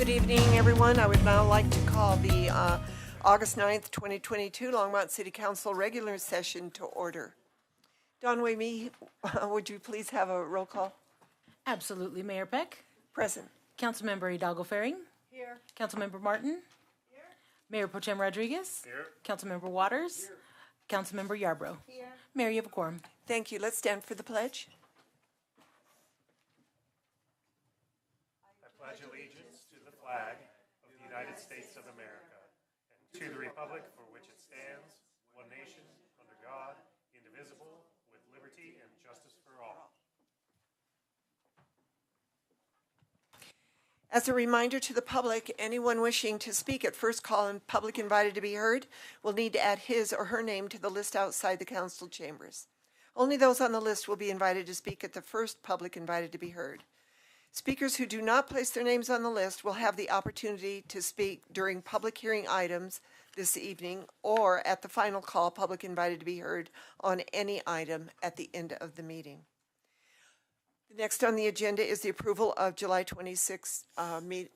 Good evening, everyone. I would now like to call the August 9th, 2022 Longmont City Council regular session to order. Don Wayme, would you please have a roll call? Absolutely. Mayor Peck. Present. Councilmember Hidalgo Faring. Here. Councilmember Martin. Here. Mayor Pro Tem Rodriguez. Here. Councilmember Waters. Here. Councilmember Yarbrough. Here. Mayor, you have a quorum. Thank you. Let's stand for the pledge. I pledge allegiance to the flag of the United States of America and to the republic for which it stands, one nation, under God, indivisible, with liberty and justice for all. As a reminder to the public, anyone wishing to speak at first call and public invited to be heard will need to add his or her name to the list outside the council chambers. Only those on the list will be invited to speak at the first public invited to be heard. Speakers who do not place their names on the list will have the opportunity to speak during public hearing items this evening or at the final call public invited to be heard on any item at the end of the meeting. Next on the agenda is the approval of July 26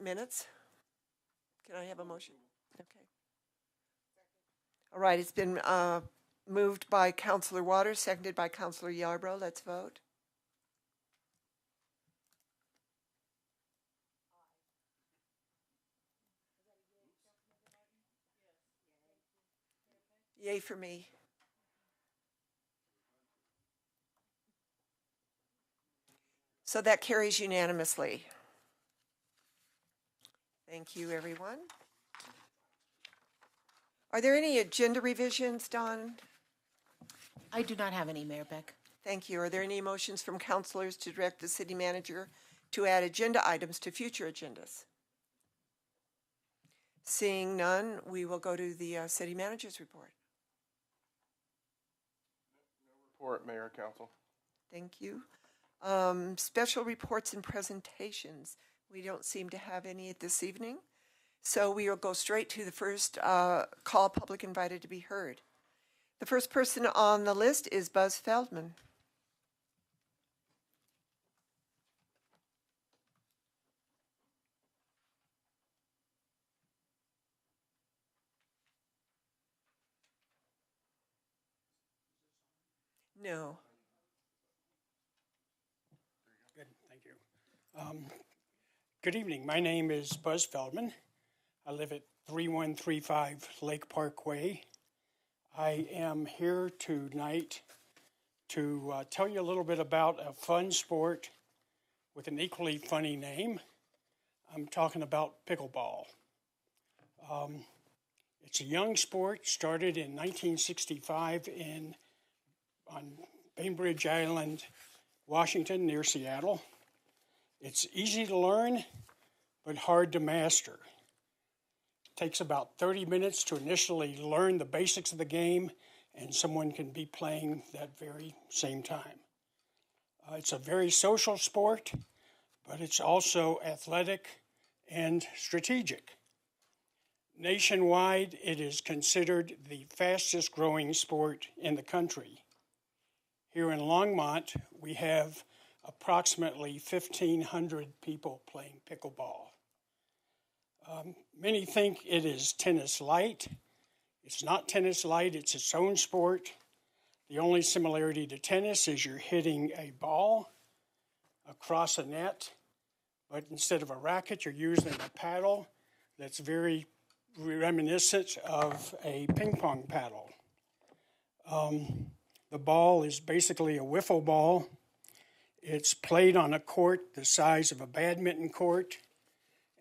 minutes. Can I have a motion? Okay. All right, it's been moved by Councilor Waters, seconded by Councilor Yarbrough. Let's vote. Yay for me. So that carries unanimously. Thank you, everyone. Are there any agenda revisions, Don? I do not have any, Mayor Peck. Thank you. Are there any motions from councilors to direct the city manager to add agenda items to future agendas? Seeing none, we will go to the city manager's report. No report, Mayor, Council. Thank you. Special reports and presentations. We don't seem to have any this evening. So we will go straight to the first call public invited to be heard. The first person on the list is Buzz Feldman. No. Good, thank you. Good evening. My name is Buzz Feldman. I live at 3135 Lake Parkway. I am here tonight to tell you a little bit about a fun sport with an equally funny name. I'm talking about pickleball. It's a young sport, started in 1965 on Bainbridge Island, Washington, near Seattle. It's easy to learn, but hard to master. It takes about 30 minutes to initially learn the basics of the game, and someone can be playing that very same time. It's a very social sport, but it's also athletic and strategic. Nationwide, it is considered the fastest growing sport in the country. Here in Longmont, we have approximately 1,500 people playing pickleball. Many think it is tennis light. It's not tennis light, it's its own sport. The only similarity to tennis is you're hitting a ball across a net, but instead of a racket, you're using a paddle that's very reminiscent of a ping pong paddle. The ball is basically a wiffle ball. It's played on a court the size of a badminton court,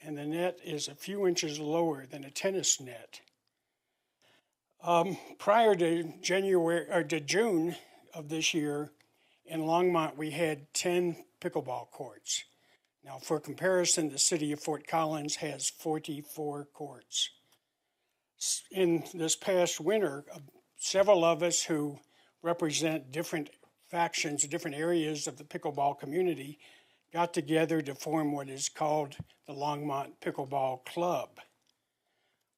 and the net is a few inches lower than a tennis net. Prior to June of this year, in Longmont, we had 10 pickleball courts. Now, for comparison, the city of Fort Collins has 44 courts. In this past winter, several of us who represent different factions, different areas of the pickleball community, got together to form what is called the Longmont Pickleball Club.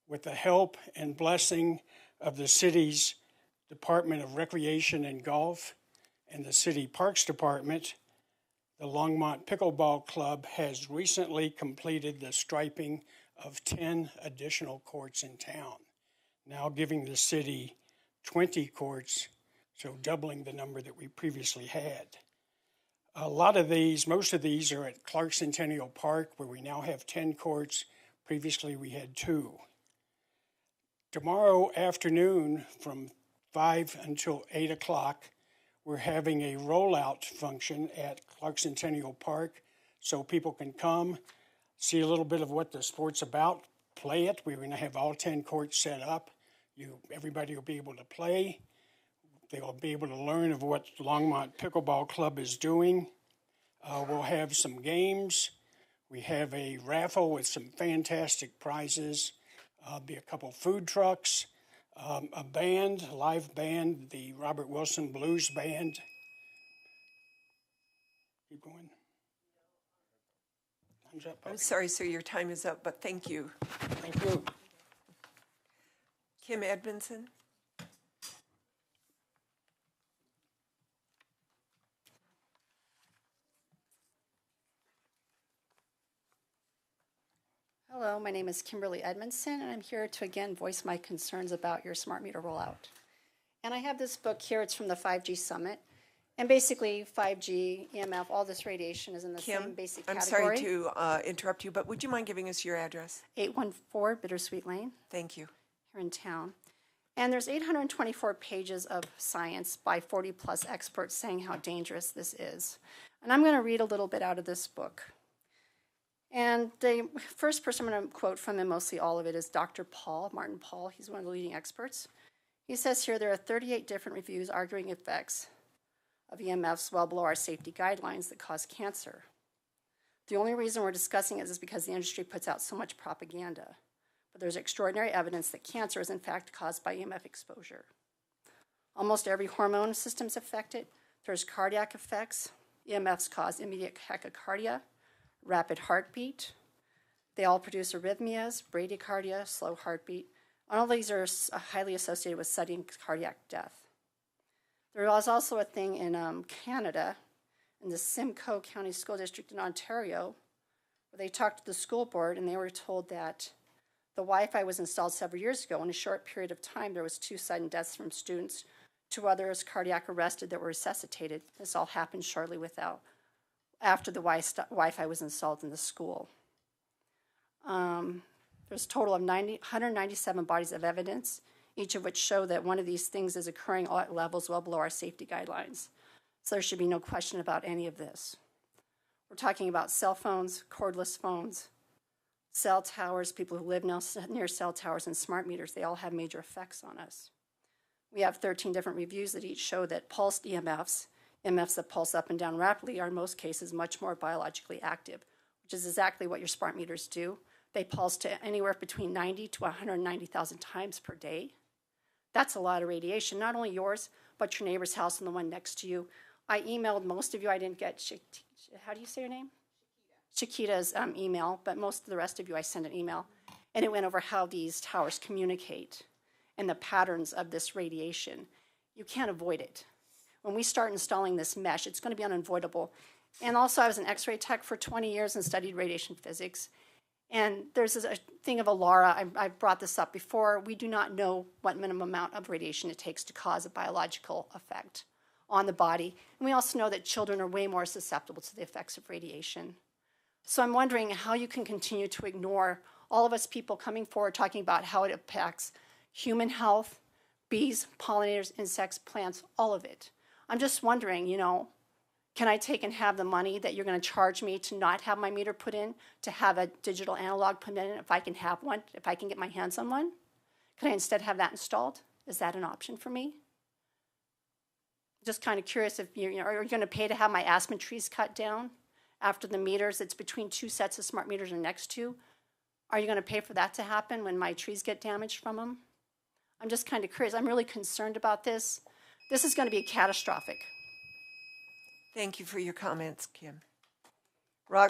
With the help and blessing of the city's Department of Recreation and Golf and the City Parks Department, the Longmont Pickleball Club has recently completed the striping of 10 additional courts in town, now giving the city 20 courts, so doubling the number that we previously had. A lot of these, most of these are at Clark Centennial Park, where we now have 10 courts. Previously we had 2. Tomorrow afternoon from 5 until 8 o'clock, we're having a rollout function at Clark Centennial Park so people can come, see a little bit of what the sport's about, play it. We're going to have all 10 courts set up. Everybody will be able to play. They will be able to learn of what Longmont Pickleball Club is doing. We'll have some games. We have a raffle with some fantastic prizes. Be a couple food trucks, a band, a live band, the Robert Wilson Blues Band. Keep going. Time's up. I'm sorry, sir, your time is up, but thank you. Thank you. Kim Edmondson? Hello, my name is Kimberly Edmondson, and I'm here to again voice my concerns about your smart meter rollout. And I have this book here, it's from the 5G Summit. And basically, 5G, EMF, all this radiation is in the same Kim, basic I'm category. sorry to interrupt you, but would you mind giving us your address? 814 Bittersweet Lane, Thank you. here in town. And there's 824 pages of science by 40-plus experts saying how dangerous this is. And I'm going to read a little bit out of this book. And the first person I'm going to quote from, and mostly all of it, is Dr. Martin Paul. He's one of the leading experts. He says here there are 38 different reviews arguing effects of EMFs well below our safety guidelines that cause cancer. The only reason we're discussing it is because the industry puts out so much propaganda. But there's extraordinary evidence that cancer is in fact caused by EMF exposure. Almost every hormone system is affected. There's cardiac effects. EMFs cause immediate tachycardia, rapid heartbeat. They all produce arrhythmias, bradycardia, slow heartbeat. All of these are highly associated with sudden cardiac death. There was also a thing in Canada, in the Simcoe County School District in Ontario, where they talked to the school board and they were told that the Wi-Fi was installed several years ago. In a short period of time, there was 2 sudden deaths from students, 2 others cardiac arrested that were resuscitated. This all happened shortly after the Wi-Fi was installed in the school. There's a total of 197 bodies of evidence, each of which show that one of these things is occurring at levels well below our safety guidelines. So there should be no question about any of this. We're talking about cell phones, cordless phones, cell towers, people who live now near cell towers, and smart meters. They all have major effects on us. We have 13 different reviews that each show that pulsed EMFs that pulse up and down rapidly, are in most cases much more biologically active, which is exactly what your smart meters do. They pulse to anywhere between 90 to 190,000 times per day. That's a lot of radiation, not only yours, but your neighbor's house and the one next to you. I emailed most of you. I didn't get, how do you say your name? Chiquita's email, but most of the rest of you I sent an email. And it went over how these towers communicate and the patterns of this radiation. You can't avoid it. When we start installing this mesh, it's going to be unavoidable. And also, I was an X-ray tech for 20 years and studied radiation physics. And there's a thing of ALARA. I've brought this up before. We do not know what minimum amount of radiation it takes to cause a biological effect on the body. And we also know that children are way more susceptible to the effects of radiation. So I'm wondering how you can continue to ignore all of us people coming forward talking about how it impacts human health, bees, pollinators, insects, plants, all of it. I'm just wondering, can I take and have the money that you're going to charge me to not have my meter put in, to have a digital analog put in, if I can have one, if I can get my hands on one? Can I instead have that installed? Is that an option for me? Just kind of curious if are you going to pay to have my aspen trees cut down after the meters? It's between 2 sets of smart meters are next to. Are you going to pay for that to happen when my trees get damaged from them? I'm just kind of curious. I'm really concerned about this. This is going to be catastrophic. Thank you for your comments, Kim.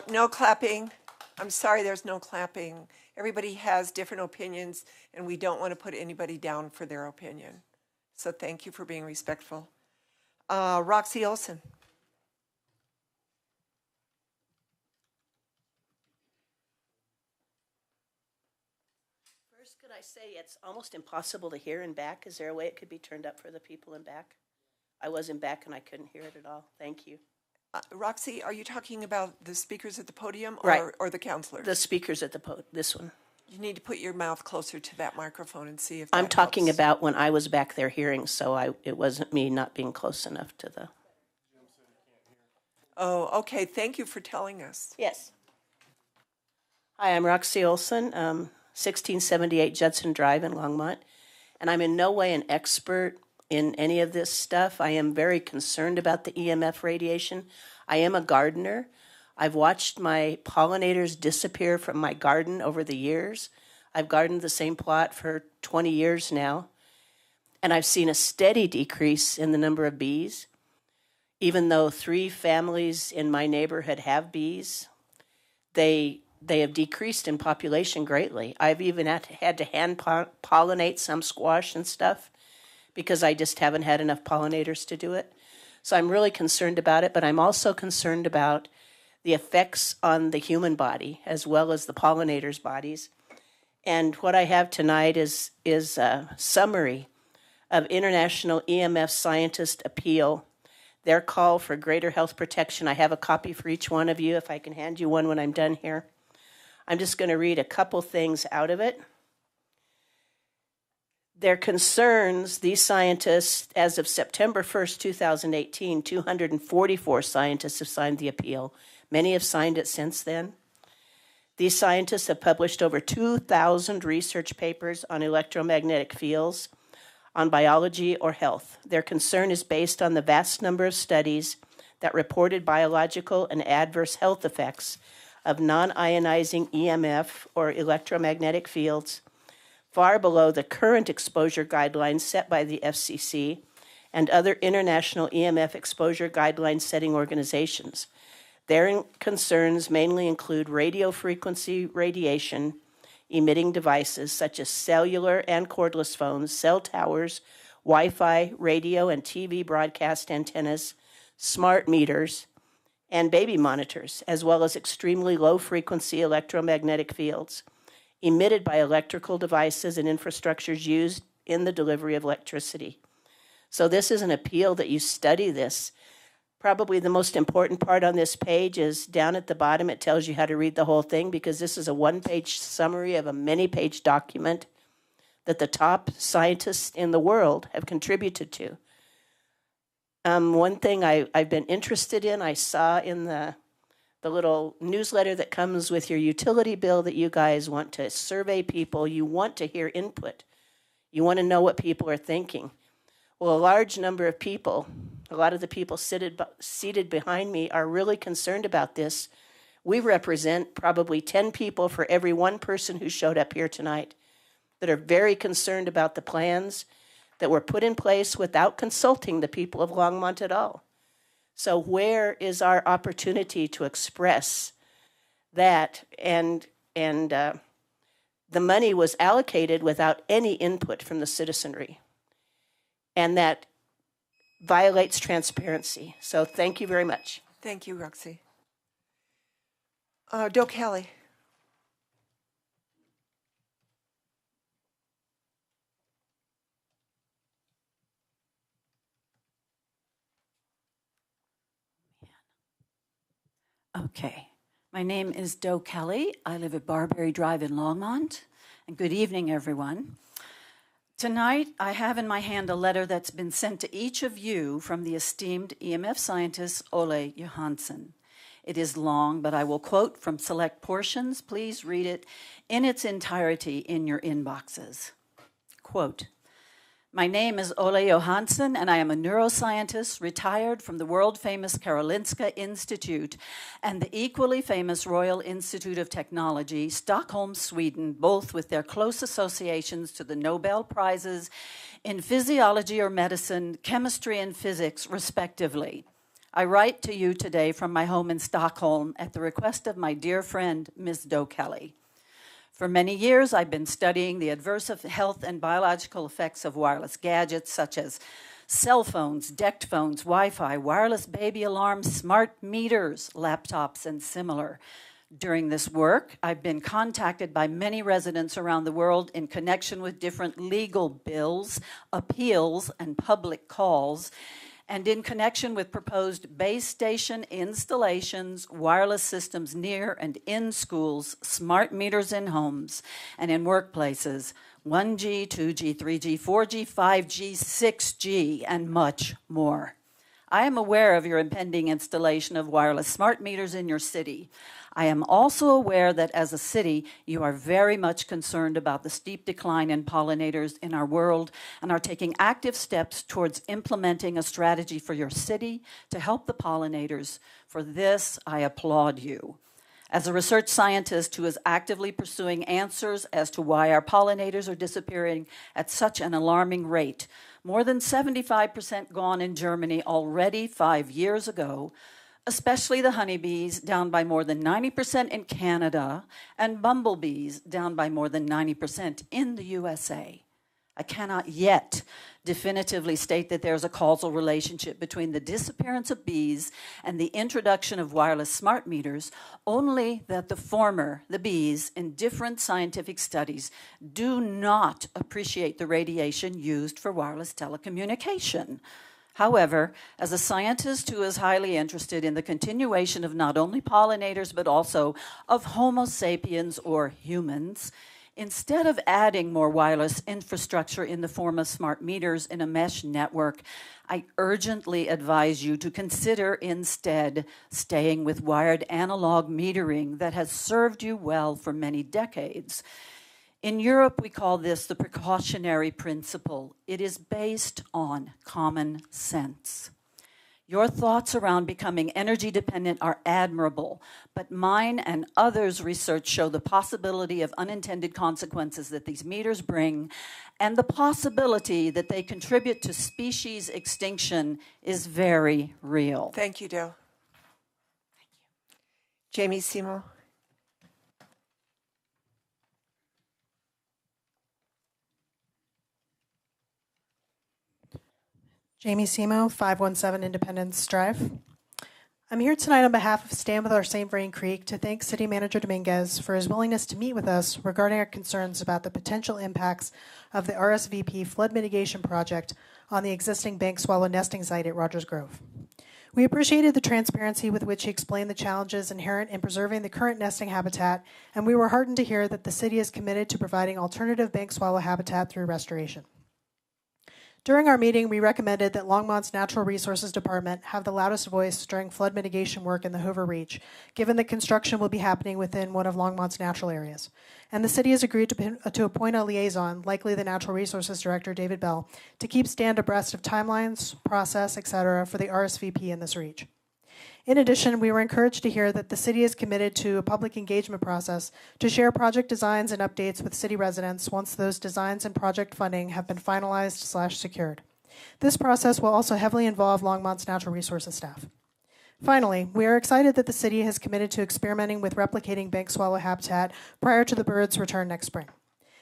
No clapping. I'm sorry there's no clapping. Everybody has different opinions, and we don't want to put anybody down for their opinion. So thank you for being respectful. Roxy Olson. First, could I say it's almost impossible to hear in back? Is there a way it could be turned up for the people in back? I was in back and I couldn't hear it at all. Thank you. Roxy, are you talking about the speakers at the podium Right. or the counselors? The speakers at this one. You need to put your mouth closer to that microphone and see if I'm that talking helps. about when I was back there hearing, so it wasn't me not being close enough to the... Oh, okay. Thank you for telling us. Yes. Hi, I'm Roxy Olson, 1678 Judson Drive in Longmont, and I'm in no way an expert in any of this stuff. I am very concerned about the EMF radiation. I am a gardener. I've watched my pollinators disappear from my garden over the years. I've gardened the same plot for 20 years now, and I've seen a steady decrease in the number of bees. Even though 3 families in my neighborhood have bees, they have decreased in population greatly. I've even had to hand pollinate some squash and stuff because I just haven't had enough pollinators to do it. So I'm really concerned about it, but I'm also concerned about the effects on the human body as well as the pollinators' bodies. And what I have tonight is a summary of International EMF Scientist Appeal, their call for greater health protection. I have a copy for each one of you, if I can hand you one when I'm done here. I'm just going to read a couple things out of it. Their concerns, these scientists, as of September 1st, 2018, 244 scientists have signed the appeal. Many have signed it since then. These scientists have published over 2,000 research papers on electromagnetic fields, on biology or health. Their concern is based on the vast number of studies that reported biological and adverse health effects of non-ionizing EMF or electromagnetic fields, far below the current exposure guidelines set by the FCC and other international EMF exposure guideline setting organizations. Their concerns mainly include radio frequency radiation, emitting devices such as cellular and cordless phones, cell towers, Wi-Fi, radio and TV broadcast antennas, smart meters, and baby monitors, as well as extremely low-frequency electromagnetic fields emitted by electrical devices and infrastructures used in the delivery of electricity. So this is an appeal that you study this. Probably the most important part on this page is down at the bottom. It tells you how to read the whole thing because this is a one-page summary of a many-page document that the top scientists in the world have contributed to. One thing I've been interested in, I saw in the little newsletter that comes with your utility bill that you guys want to survey people. You want to hear input. You want to know what people are thinking. Well, a large number of people, a lot of the people seated behind me are really concerned about this. We represent probably 10 people for every one person who showed up here tonight that are very concerned about the plans that were put in place without consulting the people of Longmont at all. So where is our opportunity to express that? And the money was allocated without any input from the citizenry. And that violates transparency. So thank you very much. Thank you, Roxy. Doe Kelly. Okay. My name is Doe Kelly. I live at Barberry Drive in Longmont. And good evening, everyone. Tonight, I have in my hand a letter that's been sent to each of you from the esteemed EMF scientist, Ole Johansson. It is long, but I will quote from select portions. Please read it in its entirety in your inboxes. Quote, "My name is Ole Johansson, and I am a neuroscientist retired from the world-famous Karolinska Institute and the equally famous Royal Institute of Technology, Stockholm, Sweden, both with their close associations to the Nobel Prizes in physiology or medicine, chemistry and physics, respectively. I write to you today from my home in Stockholm at the request of my dear friend, Ms. Doe Kelly. For many years, I've been studying the adverse health and biological effects of wireless gadgets such as cell phones, DECT phones, Wi-Fi, wireless baby alarms, smart meters, laptops, and similar. During this work, I've been contacted by many residents around the world in connection with different legal bills, appeals, and public calls, and in connection with proposed base station installations, wireless systems near and in schools, smart meters in homes and in workplaces, 1G, 2G, 3G, 4G, 5G, 6G, and much more. I am aware of your impending installation of wireless smart meters in your city. I am also aware that as a city, you are very much concerned about the steep decline in pollinators in our world and are taking active steps towards implementing a strategy for your city to help the pollinators. For this, I applaud you. As a research scientist who is actively pursuing answers as to why our pollinators are disappearing at such an alarming rate, more than 75% gone in Germany already 5 years ago, especially the honeybees, down by more than 90% in Canada, and bumblebees, down by more than 90% in the USA. I cannot yet definitively state that there's a causal relationship between the disappearance of bees and the introduction of wireless smart meters, only that the former, the bees, in different scientific studies do not appreciate the radiation used for wireless telecommunication. However, as a scientist who is highly interested in the continuation of not only pollinators but also of Homo sapiens or humans, instead of adding more wireless infrastructure in the form of smart meters in a mesh network, I urgently advise you to consider instead staying with wired analog metering that has served you well for many decades. In Europe, we call this the precautionary principle. It is based on common sense. Your thoughts around becoming energy dependent are admirable, but mine and others' research show the possibility of unintended consequences that these meters bring, and the possibility that they contribute to species extinction is very real. Thank you, Doe. Jamie Simo. Jamie Simo, 517 Independence Drive. I'm here tonight on behalf of Stand With Our St. Vrain Creek to thank City Manager Dominguez for his willingness to meet with us regarding our concerns about the potential impacts of the RSVP flood mitigation project on the existing bank swallow nesting site at Rogers Grove. We appreciated the transparency with which he explained the challenges inherent in preserving the current nesting habitat, and we were heartened to hear that the city is committed to providing alternative bank swallow habitat through restoration. During our meeting, we recommended that Longmont's Natural Resources Department have the loudest voice during flood mitigation work in the Hoover Reach, given that construction will be happening within one of Longmont's natural areas. And the city has agreed to appoint a liaison, likely the Natural Resources Director, David Bell, to keep Stand abreast of timelines, process, etc. for the RSVP in this reach. In addition, we were encouraged to hear that the city is committed to a public engagement process to share project designs and updates with city residents once those designs and project funding have been finalized/secured. This process will also heavily involve Longmont's natural resources staff. Finally, we are excited that the city has committed to experimenting with replicating bank swallow habitat prior to the birds' return next spring.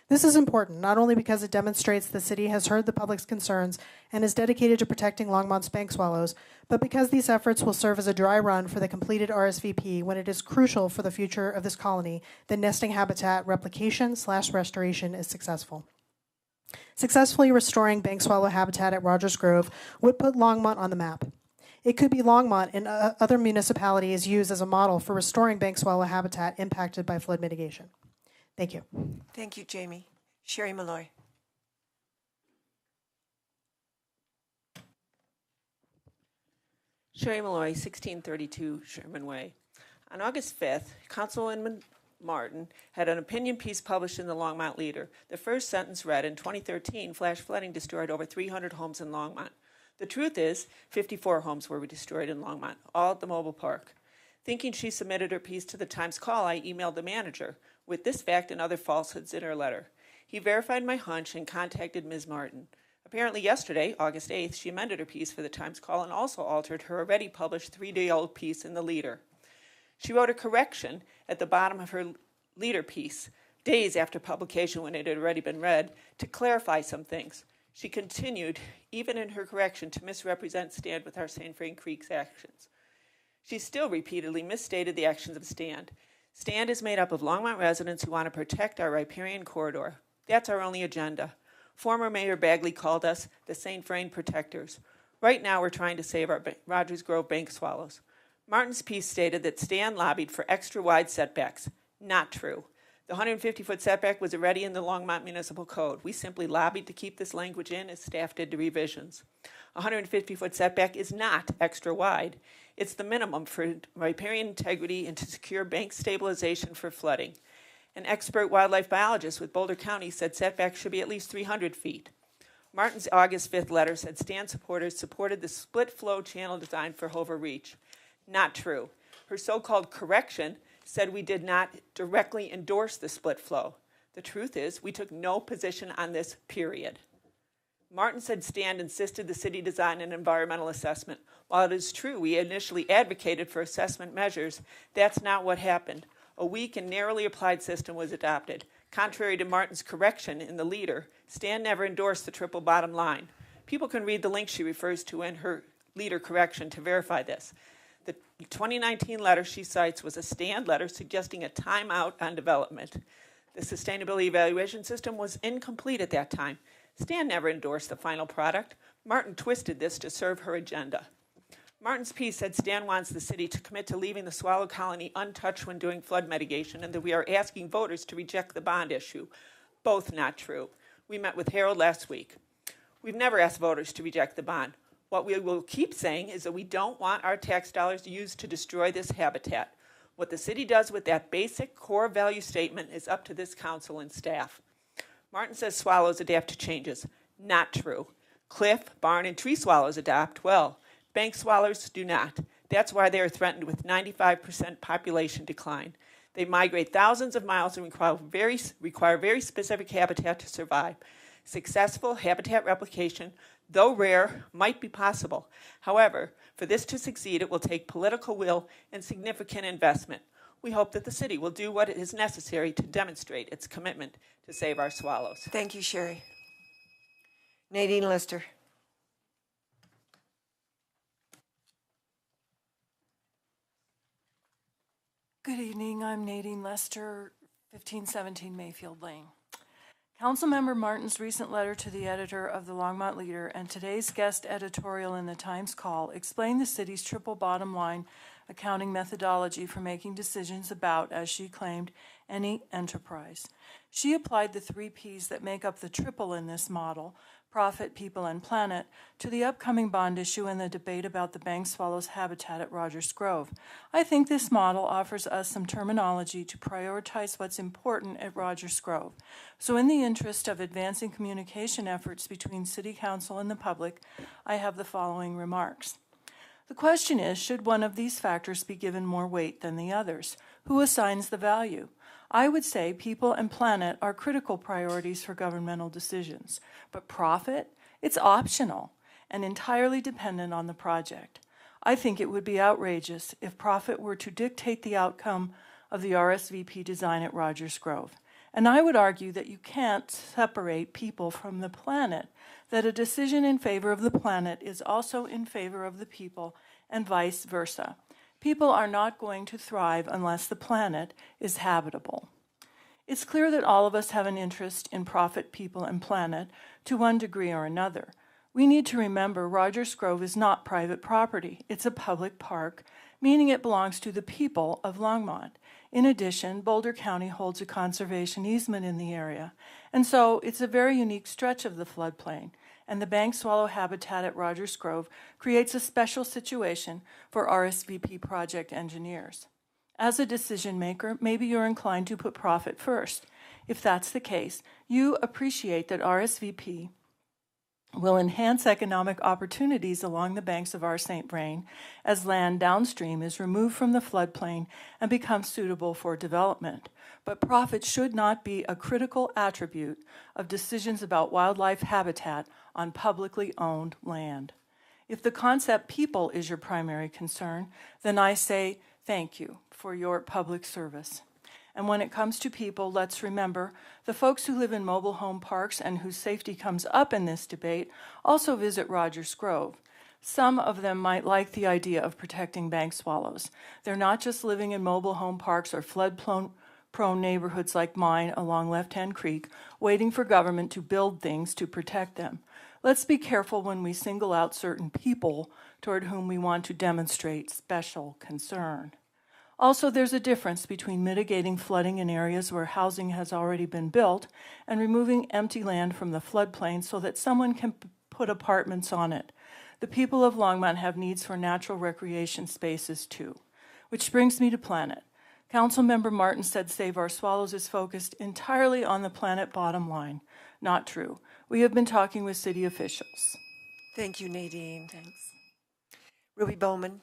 This is important, not only because it demonstrates the city has heard the public's concerns and is dedicated to protecting Longmont's bank swallows, but because these efforts will serve as a dry run for the completed RSVP when it is crucial for the future of this colony that nesting habitat replication/restoration is successful. Successfully restoring bank swallow habitat at Rogers Grove would put Longmont on the map. It could be Longmont and other municipalities used as a model for restoring bank swallow habitat impacted by flood mitigation. Thank you. Thank you, Jamie. Sherry Malloy. Sherry Malloy, 1632 Sherman Way. On August 5th, Councilwoman Martin had an opinion piece published in the Longmont Leader. The first sentence read, in 2013, flash flooding destroyed over 300 homes in Longmont. The truth is, 54 homes were destroyed in Longmont, all at the mobile park. Thinking she submitted her piece to the Times Call, I emailed the manager with this fact and other falsehoods in her letter. He verified my hunch and contacted Ms. Martin. Apparently yesterday, August 8th, she amended her piece for the Times Call and also altered her already published 3-day-old piece in the Leader. She wrote a correction at the bottom of her Leader piece, days after publication when it had already been read, to clarify some things. She continued, even in her correction, to misrepresent Stand With Our St. Vrain Creek's actions. She still repeatedly misstated the actions of Stand. STAND is made up of Longmont residents who want to protect our riparian corridor. That's our only agenda. Former Mayor Bagley called us the St. Vrain Protectors. Right now, we're trying to save our Rogers Grove bank swallows. Martin's piece stated that STAND lobbied for extra wide setbacks. Not true. The 150-foot setback was already in the Longmont Municipal Code. We simply lobbied to keep this language in as staff did the revisions. A 150-foot setback is not extra wide. It's the minimum for riparian integrity and to secure bank stabilization for flooding. An expert wildlife biologist with Boulder County said setbacks should be at least 300 feet. Martin's August 5th letter said STAND supporters supported the split flow channel design for Hover Reach. Not true. Her so-called correction said we did not directly endorse the split flow. The truth is, we took no position on this, period. Martin said STAND insisted the city design an environmental assessment. While it is true we initially advocated for assessment measures, that's not what happened. A weak and narrowly applied system was adopted. Contrary to Martin's correction in the leader, STAND never endorsed the triple bottom line. People can read the link she refers to in her leader correction to verify this. The 2019 letter she cites was a STAND letter suggesting a timeout on development. The sustainability evaluation system was incomplete at that time. STAND never endorsed the final product. Martin twisted this to serve her agenda. Martin's piece said STAND wants the city to commit to leaving the swallow colony untouched when doing flood mitigation and that we are asking voters to reject the bond issue. Both not true. We met with Harold last week. We've never asked voters to reject the bond. What we will keep saying is that we don't want our tax dollars used to destroy this habitat. What the city does with that basic core value statement is up to this council and staff. Martin says swallows adapt to changes. Not true. Cliff, barn, and tree swallows adapt well. Bank swallows do not. That's why they are threatened with 95% population decline. They migrate thousands of miles and require very specific habitat to survive. Successful habitat replication, though rare, might be possible. However, for this to succeed, it will take political will and significant investment. We hope that the city will do what is necessary to demonstrate its commitment to save our swallows. Thank you, Sherry. Nadine Lister. Good evening. I'm Nadine Lester, 1517 Mayfield Lane. Councilmember Martin's recent letter to the editor of the Longmont Leader and today's guest editorial in the Times Call explain the city's triple bottom line accounting methodology for making decisions about, as she claimed, any enterprise. She applied the 3 Ps that make up the triple in this model, profit, people, and planet, to the upcoming bond issue and the debate about the bank swallow's habitat at Rogers Grove. I think this model offers us some terminology to prioritize what's important at Rogers Grove. So in the interest of advancing communication efforts between City Council and the public, I have the following remarks. The question is, should one of these factors be given more weight than the others? Who assigns the value? I would say people and planet are critical priorities for governmental decisions, but profit, it's optional and entirely dependent on the project. I think it would be outrageous if profit were to dictate the outcome of the RSVP design at Rogers Grove. And I would argue that you can't separate people from the planet, that a decision in favor of the planet is also in favor of the people, and vice versa. People are not going to thrive unless the planet is habitable. It's clear that all of us have an interest in profit, people, and planet to one degree or another. We need to remember Rogers Grove is not private property. It's a public park, meaning it belongs to the people of Longmont. In addition, Boulder County holds a conservation easement in the area, and so it's a very unique stretch of the floodplain, and the bank swallow habitat at Rogers Grove creates a special situation for RSVP project engineers. As a decision maker, maybe you're inclined to put profit first. If that's the case, you appreciate that RSVP will enhance economic opportunities along the banks of our St. Vrain as land downstream is removed from the floodplain and becomes suitable for development. But profit should not be a critical attribute of decisions about wildlife habitat on publicly owned land. If the concept people is your primary concern, then I say thank you for your public service. And when it comes to people, let's remember the folks who live in mobile home parks and whose safety comes up in this debate also visit Rogers Grove. Some of them might like the idea of protecting bank swallows. They're not just living in mobile home parks or flood-prone neighborhoods like mine along Left Hand Creek, waiting for government to build things to protect them. Let's be careful when we single out certain people toward whom we want to demonstrate special concern. Also, there's a difference between mitigating flooding in areas where housing has already been built and removing empty land from the floodplain so that someone can put apartments on it. The people of Longmont have needs for natural recreation spaces too. Which brings me to Planet. Councilmember Martin said Save Our Swallows is focused entirely on the Planet bottom line. Not true. We have been talking with city officials. Thank you, Nadine. Thanks. Ruby Bowman.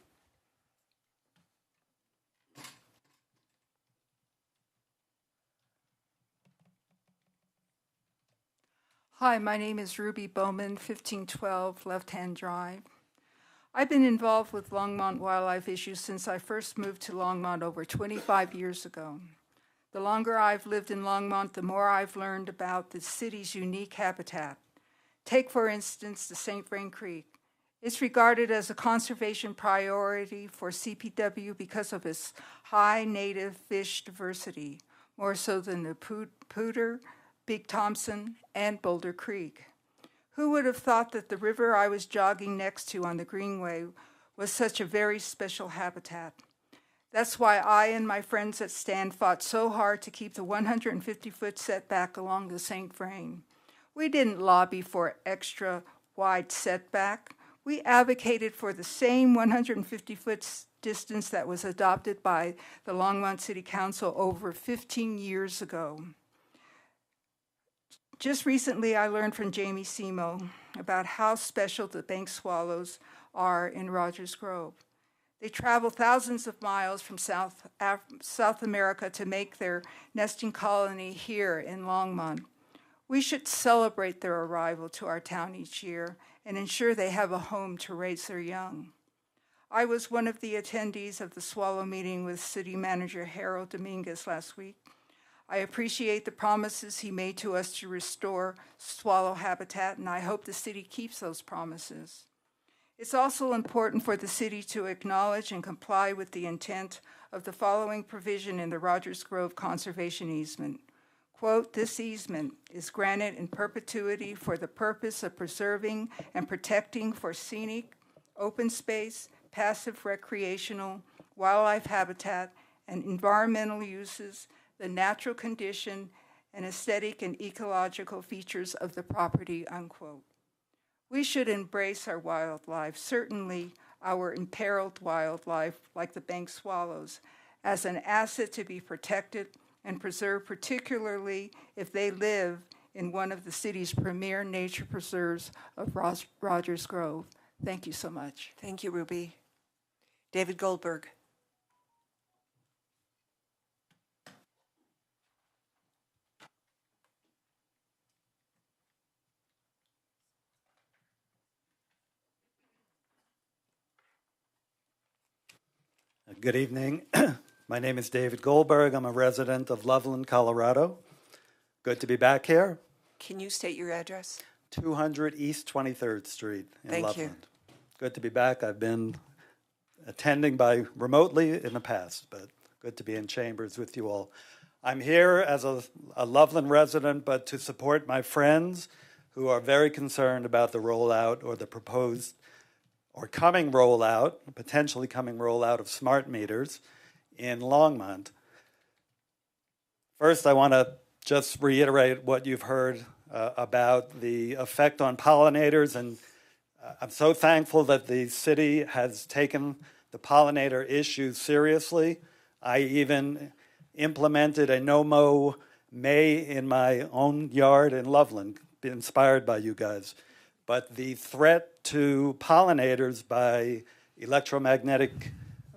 Hi, my name is Ruby Bowman, 1512 Left Hand Drive. I've been involved with Longmont wildlife issues since I first moved to Longmont over 25 years ago. The longer I've lived in Longmont, the more I've learned about the city's unique habitat. Take, for instance, the St. Vrain Creek. It's regarded as a conservation priority for CPW because of its high native fish diversity, more so than the Pooter, Big Thompson, and Boulder Creek. Who would have thought that the river I was jogging next to on the Greenway was such a very special habitat? That's why I and my friends at Stand fought so hard to keep the 150-foot setback along the St. Vrain. We didn't lobby for extra wide setback. We advocated for the same 150-foot distance that was adopted by the Longmont City Council over 15 years ago. Just recently, I learned from Jamie Simo about how special the bank swallows are in Rogers Grove. They travel thousands of miles from South America to make their nesting colony here in Longmont. We should celebrate their arrival to our town each year and ensure they have a home to raise their young. I was one of the attendees of the swallow meeting with City Manager Harold Dominguez last week. I appreciate the promises he made to us to restore swallow habitat, and I hope the city keeps those promises. It's also important for the city to acknowledge and comply with the intent of the following provision in the Rogers Grove Conservation Easement. Quote, "This easement is granted in perpetuity for the purpose of preserving and protecting for scenic, open space, passive recreational, wildlife habitat, and environmental uses, the natural condition and aesthetic and ecological features of the property," unquote. We should embrace our wildlife, certainly our imperiled wildlife like the bank swallows, as an asset to be protected and preserved, particularly if they live in one of the city's premier nature preserves of Rogers Grove. Thank you so much. Thank you, Ruby. David Goldberg. Good evening. My name is David Goldberg. I'm a resident of Loveland, Colorado. Good to be back here. Can you state your address? 200 East 23rd Street in Thank you. Loveland. Good to be back. I've been attending by remotely in the past, but good to be in chambers with you all. I'm here as a Loveland resident, but to support my friends who are very concerned about the rollout or the proposed or coming rollout, potentially coming rollout of smart meters in Longmont. First, I want to just reiterate what you've heard about the effect on pollinators, and I'm so thankful that the city has taken the pollinator issue seriously. I even implemented a no-mow May in my own yard in Loveland, inspired by you guys. But the threat to pollinators by electromagnetic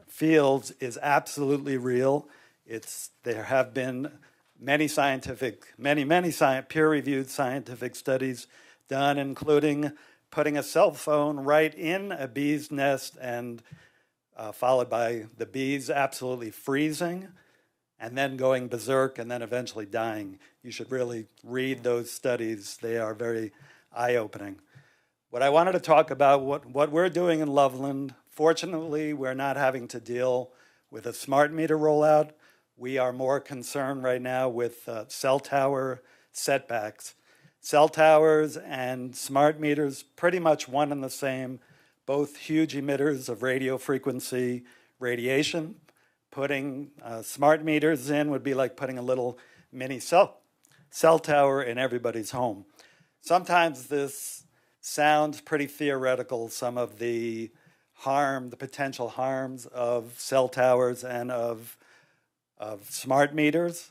fields is absolutely real. There have been many peer-reviewed scientific studies done, including putting a cell phone right in a bee's nest and followed by the bees absolutely freezing and then going berserk and then eventually dying. You should really read those studies. They are very eye-opening. What I wanted to talk about, what we're doing in Loveland, fortunately, we're not having to deal with a smart meter rollout. We are more concerned right now with cell tower setbacks. Cell towers and smart meters, pretty much one and the same, both huge emitters of radio frequency radiation. Putting smart meters in would be like putting a little mini cell tower in everybody's home. Sometimes this sounds pretty theoretical, some of the potential harms of cell towers and of smart meters.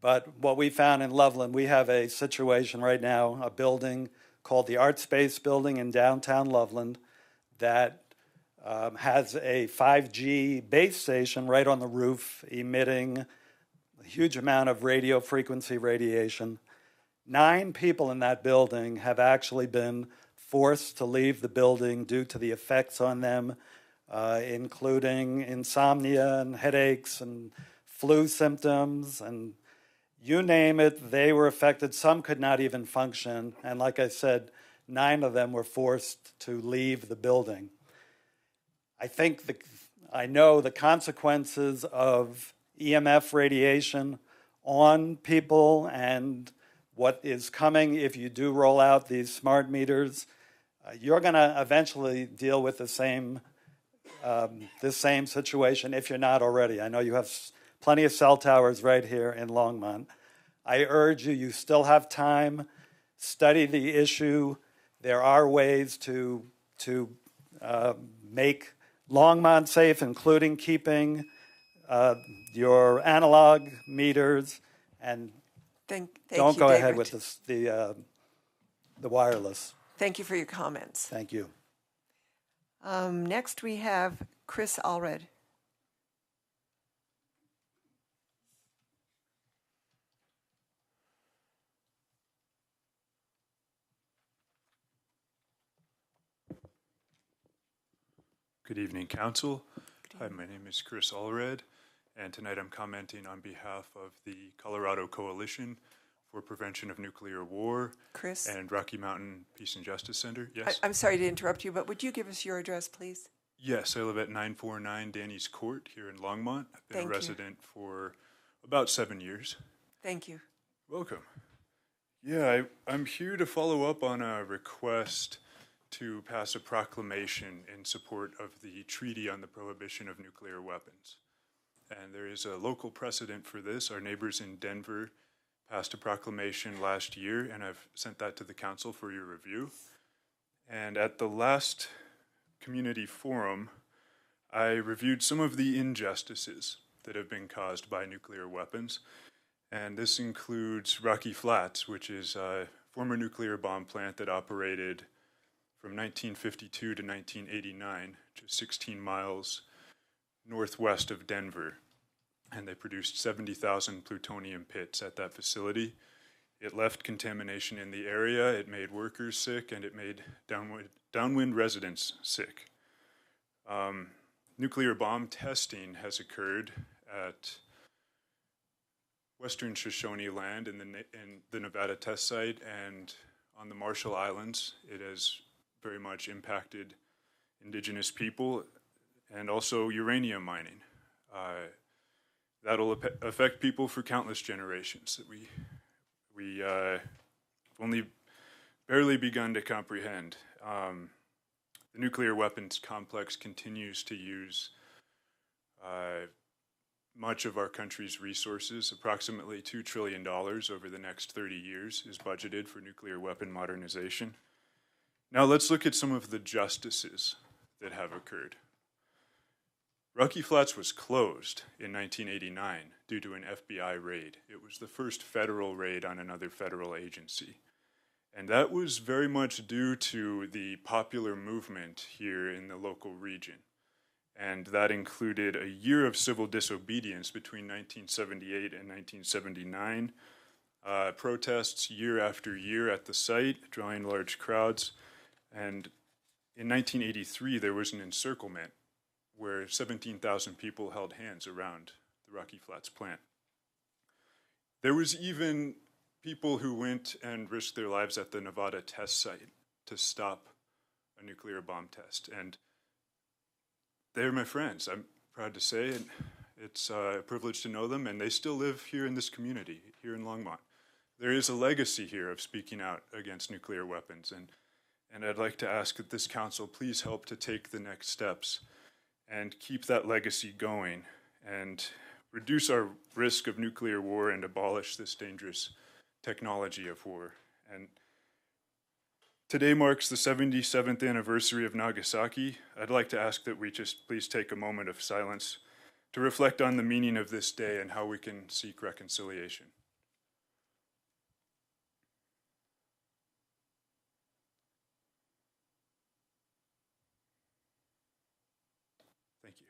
But what we found in Loveland, we have a situation right now, a building called the Art Space Building in downtown Loveland that has a 5G base station right on the roof, emitting a huge amount of radio frequency radiation. 9 people in that building have actually been forced to leave the building due to the effects on them, including insomnia and headaches and flu symptoms, and you name it, they were affected. Some could not even function, and like I said, 9 of them were forced to leave the building. I know the consequences of EMF radiation on people and what is coming if you do roll out these smart meters. You're going to eventually deal with the same situation if you're not already. I know you have plenty of cell towers right here in Longmont. I urge you still have time, study the issue. There are ways to make Longmont safe, including keeping your analog meters, and don't go ahead with the wireless. Thank you for your comments. Thank you. Next, we have Chris Allred. Good evening, Council. Hi, my name is Chris Allred, and tonight I'm commenting on behalf of the Colorado Coalition for Prevention of Nuclear War Chris? And Rocky Mountain Peace and Justice Center. Yes? I'm sorry to interrupt you, but would you give us your address, please? Yes, I live at 949 Danny's Court here in Longmont. I've been Thank a you. resident for about 7 years. Thank you. Welcome. Yeah, I'm here to follow up on a request to pass a proclamation in support of the Treaty on the Prohibition of Nuclear Weapons. And there is a local precedent for this. Our neighbors in Denver passed a proclamation last year, and I've sent that to the council for your review. And at the last community forum, I reviewed some of the injustices that have been caused by nuclear weapons. And this includes Rocky Flats, which is a former nuclear bomb plant that operated from 1952 to 1989, just 16 miles northwest of Denver. And they produced 70,000 plutonium pits at that facility. It left contamination in the area, it made workers sick, and it made downwind residents sick. Nuclear bomb testing has occurred at Western Shoshone land in the Nevada test site, and on the Marshall Islands. It has very much impacted indigenous people, and also uranium mining. That'll affect people for countless generations that we only barely begun to comprehend. The nuclear weapons complex continues to use much of our country's resources. Approximately $2 trillion over the next 30 years is budgeted for nuclear weapon modernization. Now let's look at some of the justices that have occurred. Rocky Flats was closed in 1989 due to an FBI raid. It was the first federal raid on another federal agency. And that was very much due to the popular movement here in the local region. And that included a year of civil disobedience between 1978 and 1979, protests year after year at the site, drawing large crowds. And in 1983, there was an encirclement where 17,000 people held hands around the Rocky Flats plant. There was even people who went and risked their lives at the Nevada test site to stop a nuclear bomb test. And they're my friends, I'm proud to say, and it's a privilege to know them, and they still live here in this community, here in Longmont. There is a legacy here of speaking out against nuclear weapons, and I'd like to ask that this council please help to take the next steps and keep that legacy going and reduce our risk of nuclear war and abolish this dangerous technology of war. And today marks the 77th anniversary of Nagasaki. I'd like to ask that we just please take a moment of silence to reflect on the meaning of this day and how we can seek reconciliation. Thank you.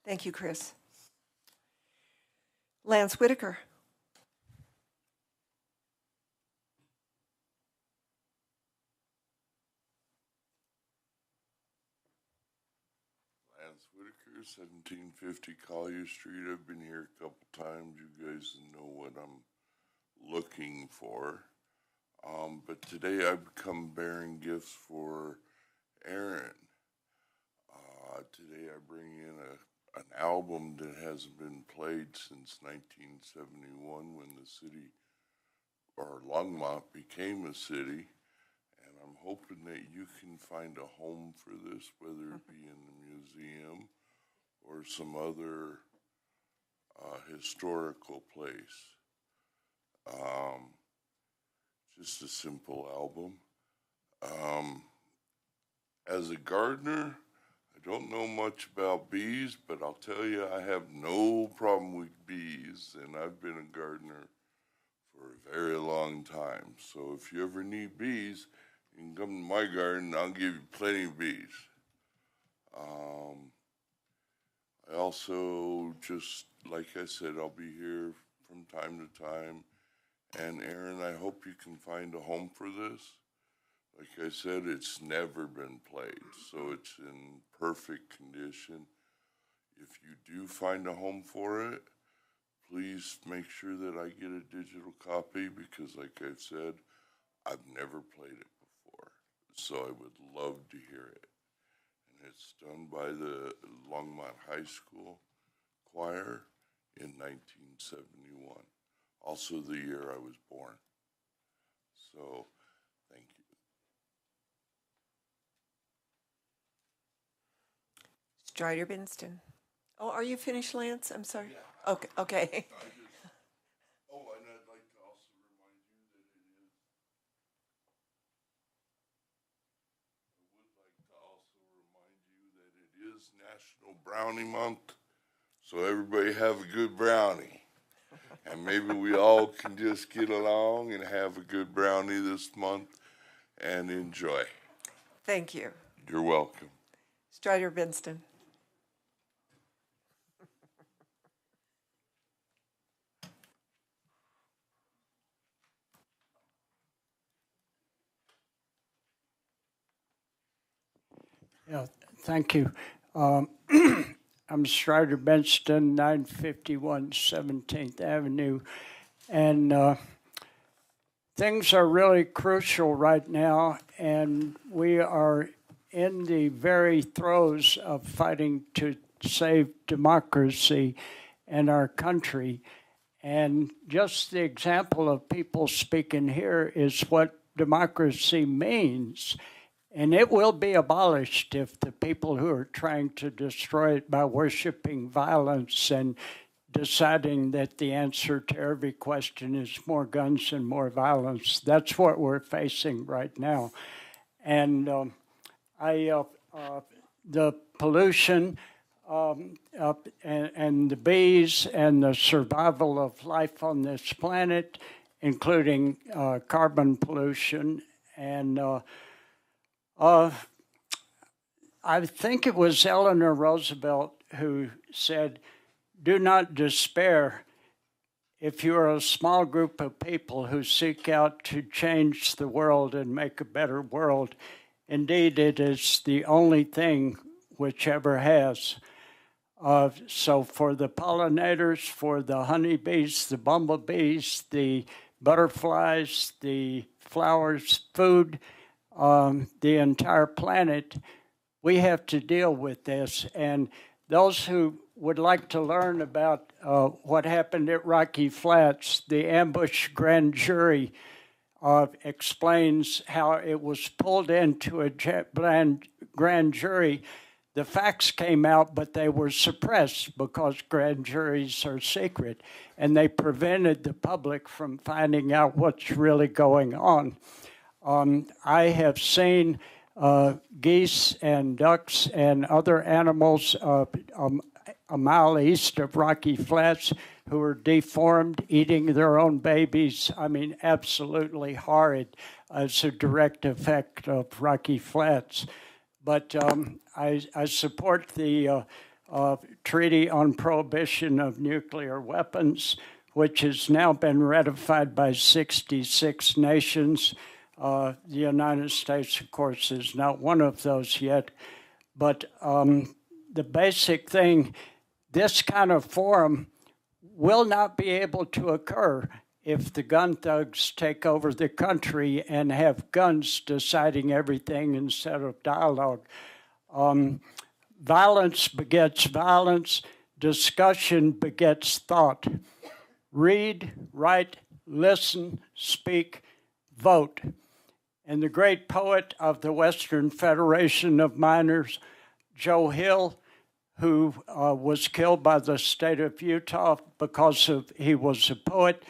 Thank you, Chris. Lance Whittaker. Lance Whittaker, 1750 Collier Street. I've been here a couple times. You guys know what I'm looking for. But today I've come bearing gifts for Aaron. Today I bring in an album that hasn't been played since 1971 when the city, or Longmont, became a city. And I'm hoping that you can find a home for this, whether it be in the museum or some other historical place. Just a simple album. As a gardener, I don't know much about bees, but I'll tell you I have no problem with bees, and I've been a gardener for a very long time. So if you ever need bees, you can come to my garden, I'll give you plenty of bees. I also, just like I said, I'll be here from time to time. And Aaron, I hope you can find a home for this. Like I said, it's never been played, so it's in perfect condition. If you do find a home for it, please make sure that I get a digital copy because, like I've said, I've never played it before. So I would love to hear it. And it's done by the Longmont High School Choir in 1971. Also the year I was born. So, thank you. Strider Binston. Oh, are you finished, Lance? I'm sorry. Yeah. Okay. And I'd like to also remind you that it is National Brownie Month. So everybody have a good brownie. And maybe we all can just get along and have a good brownie this month and enjoy. Thank you. You're welcome. Strider Binston. Yeah, thank you. I'm Strider Benson, 951 17th Avenue, and things are really crucial right now, and we are in the very throes of fighting to save democracy in our country. And just the example of people speaking here is what democracy means. And it will be abolished if the people who are trying to destroy it by worshiping violence and deciding that the answer to every question is more guns and more violence. That's what we're facing right now. And the pollution and the bees and the survival of life on this planet, including carbon pollution and I think it was Eleanor Roosevelt who said, "Do not despair if you are a small group of people who seek out to change the world and make a better world. Indeed, it is the only thing which ever has." So for the pollinators, for the honeybees, the bumblebees, the butterflies, the flowers, food, the entire planet, we have to deal with this. And those who would like to learn about what happened at Rocky Flats, the ambush grand jury explains how it was pulled into a grand jury. The facts came out, but they were suppressed because grand juries are secret, and they prevented the public from finding out what's really going on. I have seen geese and ducks and other animals a mile east of Rocky Flats who are deformed, eating their own babies. I mean, absolutely horrid as a direct effect of Rocky Flats. But I support the Treaty on Prohibition of Nuclear Weapons, which has now been ratified by 66 nations. The United States, of course, is not one of those yet. But the basic thing, this kind of forum will not be able to occur if the gun thugs take over the country and have guns deciding everything instead of dialogue. Violence begets violence. Discussion begets thought. Read, write, listen, speak, vote. And the great poet of the Western Federation of Miners, Joe Hill, who was killed by the state of Utah because he was a poet,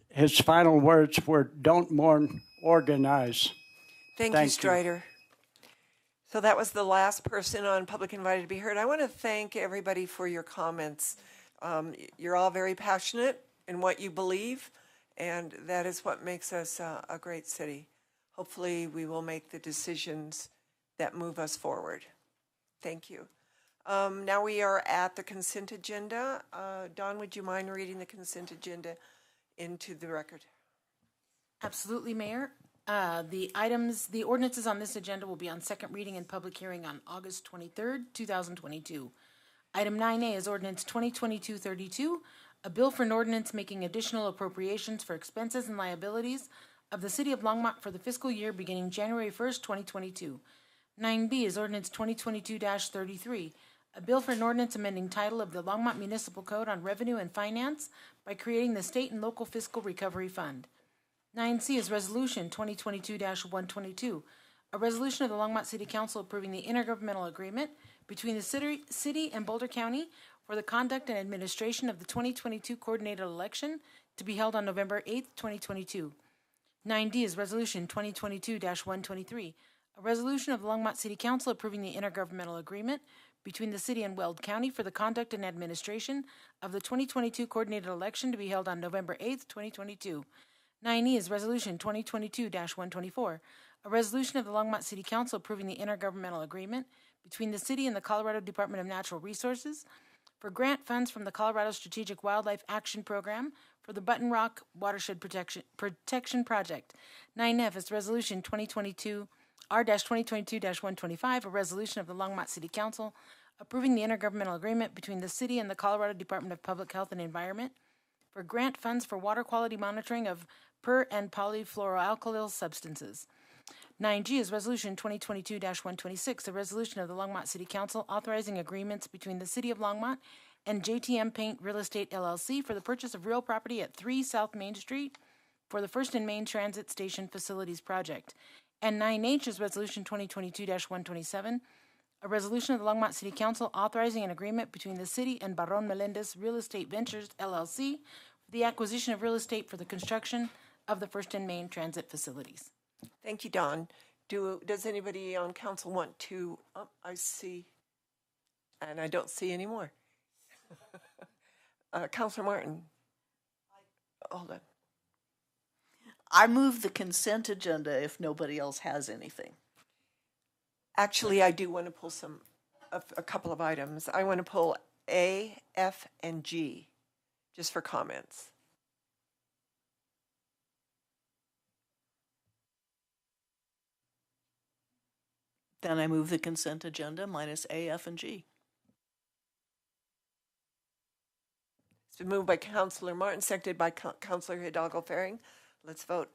his final words were, "Don't mourn, organize." Thank you, Strider. So that was the last person on Public Invited to be heard. I want to thank everybody for your comments. You're all very passionate in what you believe, and that is what makes us a great city. Hopefully, we will make the decisions that move us forward. Thank you. Now we are at the consent agenda. Dawn, would you mind reading the consent agenda into the record? Absolutely, Mayor. The ordinances on this agenda will be on second reading and public hearing on August 23rd, 2022. Item 9A is Ordinance 2022-32, a bill for an ordinance making additional appropriations for expenses and liabilities of the City of Longmont for the fiscal year beginning January 1st, 2022. 9B is Ordinance 2022-33, a bill for an ordinance amending title of the Longmont Municipal Code on Revenue and Finance by creating the State and Local Fiscal Recovery Fund. 9C is Resolution 2022-122, a resolution of the Longmont City Council approving the intergovernmental agreement between the city and Boulder County for the conduct and administration of the 2022 coordinated election to be held on November 8th, 2022. 9D is Resolution 2022-123, a resolution of the Longmont City Council approving the intergovernmental agreement between the city and Weld County for the conduct and administration of the 2022 coordinated election to be held on November 8th, 2022. 9E is Resolution 2022-124, a resolution of the Longmont City Council approving the intergovernmental agreement between the city and the Colorado Department of Natural Resources for grant funds from the Colorado Strategic Wildlife Action Program for the Button Rock Watershed Protection Project. 9F is Resolution R-2022-125, a resolution of the Longmont City Council approving the intergovernmental agreement between the city and the Colorado Department of Public Health and Environment for grant funds for water quality monitoring of per- and polyfluoroalkyl substances. 9G is Resolution 2022-126, a resolution of the Longmont City Council authorizing agreements between the City of Longmont and JTM Paint Real Estate LLC for the purchase of real property at 3 South Main Street for the First and Main Transit Station Facilities Project. And 9H is Resolution 2022-127, a resolution of the Longmont City Council authorizing an agreement between the city and Barron Melendez Real Estate Ventures LLC for the acquisition of real estate for the construction of the First and Main Transit Facilities. Thank you, Dawn. Does anybody on council want to, I see, and I don't see any more. Councilor Martin. Hold on. I move the consent agenda if nobody else has anything. Actually, I do want to pull a couple of items. I want to pull A, F, and G, just for comments. Then I move the consent agenda minus A, F, and G. It's been moved by Councilor Martin, seconded by Councilor Hidalgo-Ferring. Let's vote.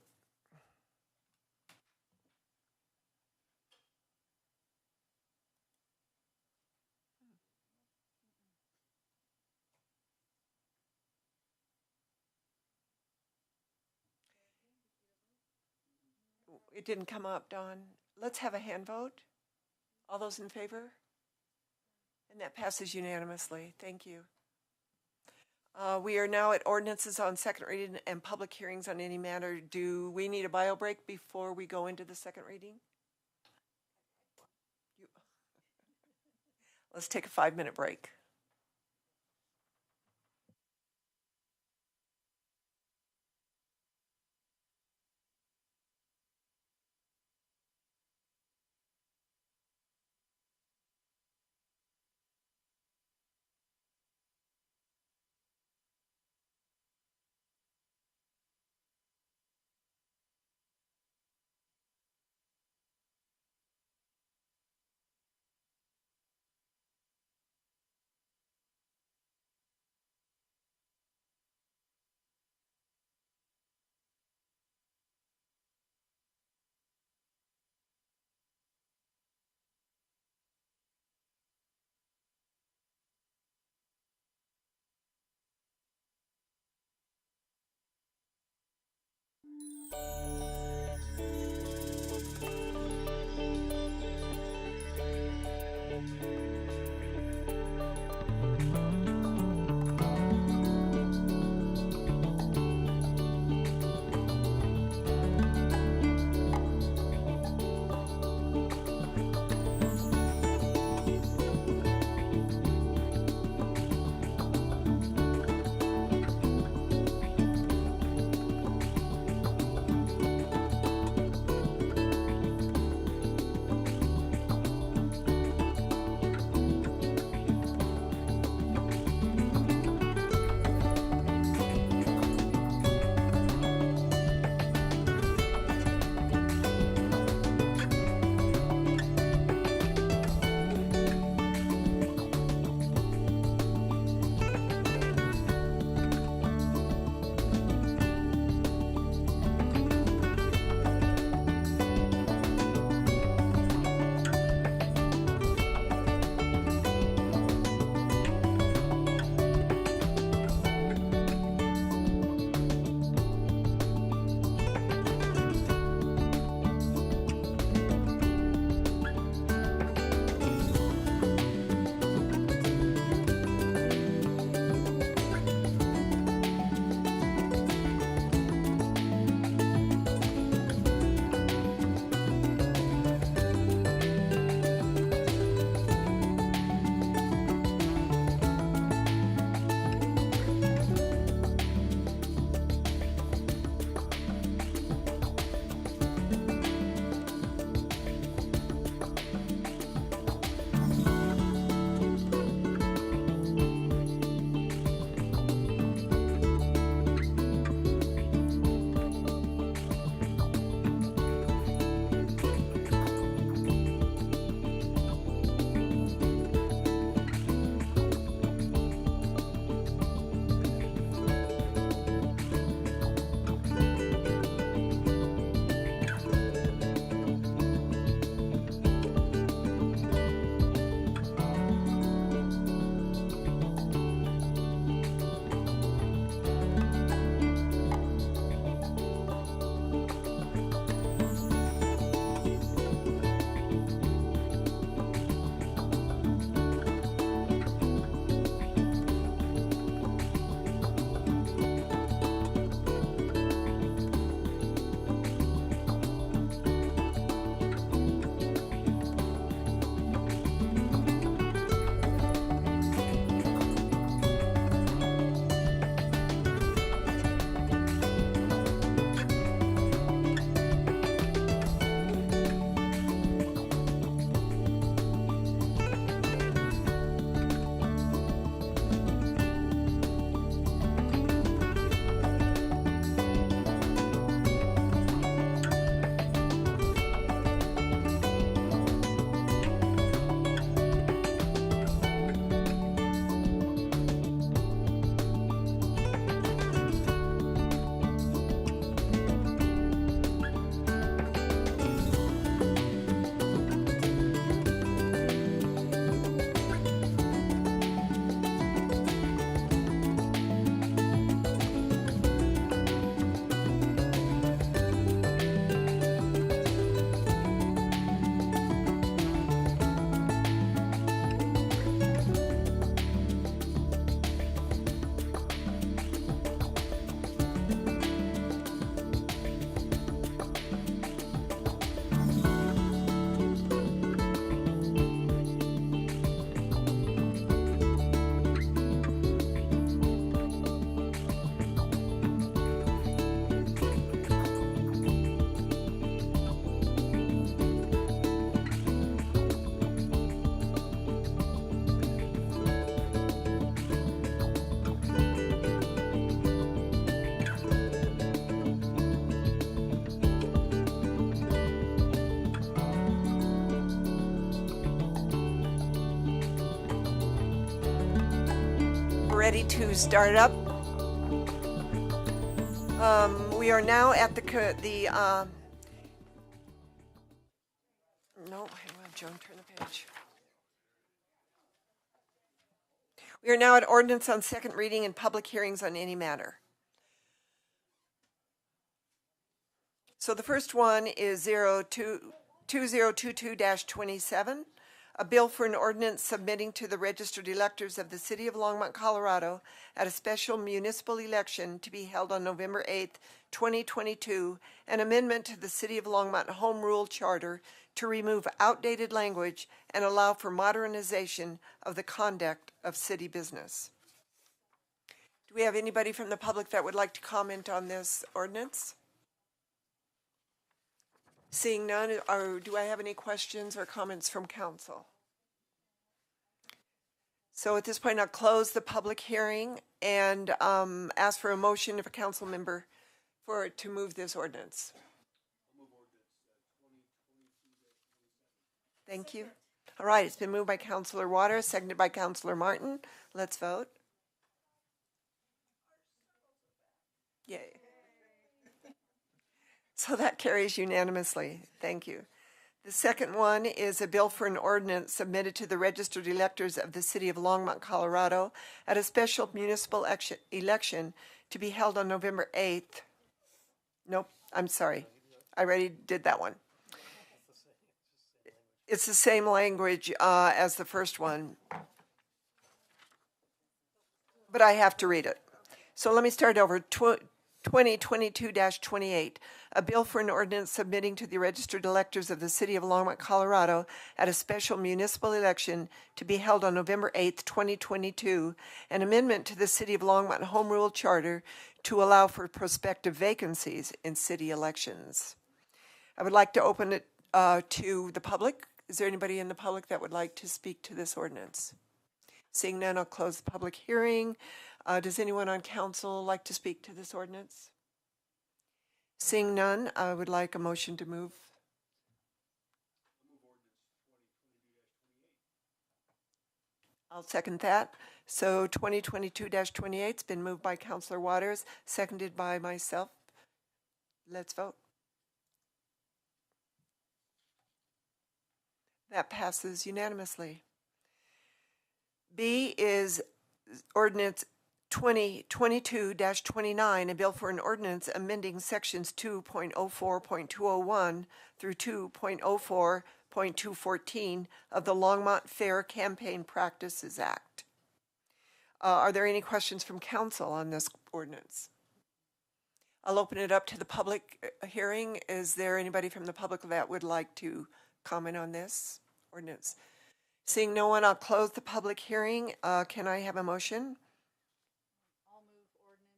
It didn't come up, Dawn. Let's have a hand vote. All those in favor? And that passes unanimously. Thank you. We are now at ordinances on second reading and public hearings on any matter. Do we need a bio break before we go into the second reading? Let's take a 5-minute break. ready to start up. We are now at no, hang on, Joan, turn the page. We are now at ordinance on second reading and public hearings on any matter. So the first one is 2022-27, a bill for an ordinance submitting to the registered electors of the City of Longmont, Colorado, at a special municipal election to be held on November 8th, 2022, an amendment to the City of Longmont Home Rule Charter to remove outdated language and allow for modernization of the conduct of city business. Do we have anybody from the public that would like to comment on this ordinance? Seeing none, do I have any questions or comments from council? So at this point, I'll close the public hearing and ask for a motion of a council member to move this ordinance. Thank you. All right, it's been moved by Councilor Waters, seconded by Councilor Martin. Let's vote. Yay. So that carries unanimously. Thank you. The second one is a bill for an ordinance submitted to the registered electors of the City of Longmont, Colorado, at a special municipal election to be held on November 8th. Nope, I'm sorry. I already did that one. It's the same language as the first one, but I have to read it. So let me start over. 2022-28, a bill for an ordinance submitting to the registered electors of the City of Longmont, Colorado, at a special municipal election to be held on November 8th, 2022, an amendment to the City of Longmont Home Rule Charter to allow for prospective vacancies in city elections. I would like to open it to the public. Is there anybody in the public that would like to speak to this ordinance? Seeing none, I'll close the public hearing. Does anyone on council like to speak to this ordinance? Seeing none, I would like a motion to move. I'll second that. So 2022-28's been moved by Councilor Waters, seconded by myself. Let's vote. That passes unanimously. B is ordinance 2022-29, a bill for an ordinance amending sections 2.04.201 through 2.04.214 of the Longmont Fair Campaign Practices Act. Are there any questions from council on this ordinance? I'll open it up to the public hearing. Is there anybody from the public that would like to comment on this ordinance? Seeing no one, I'll close the public hearing. Can I have a motion? I'll move ordinance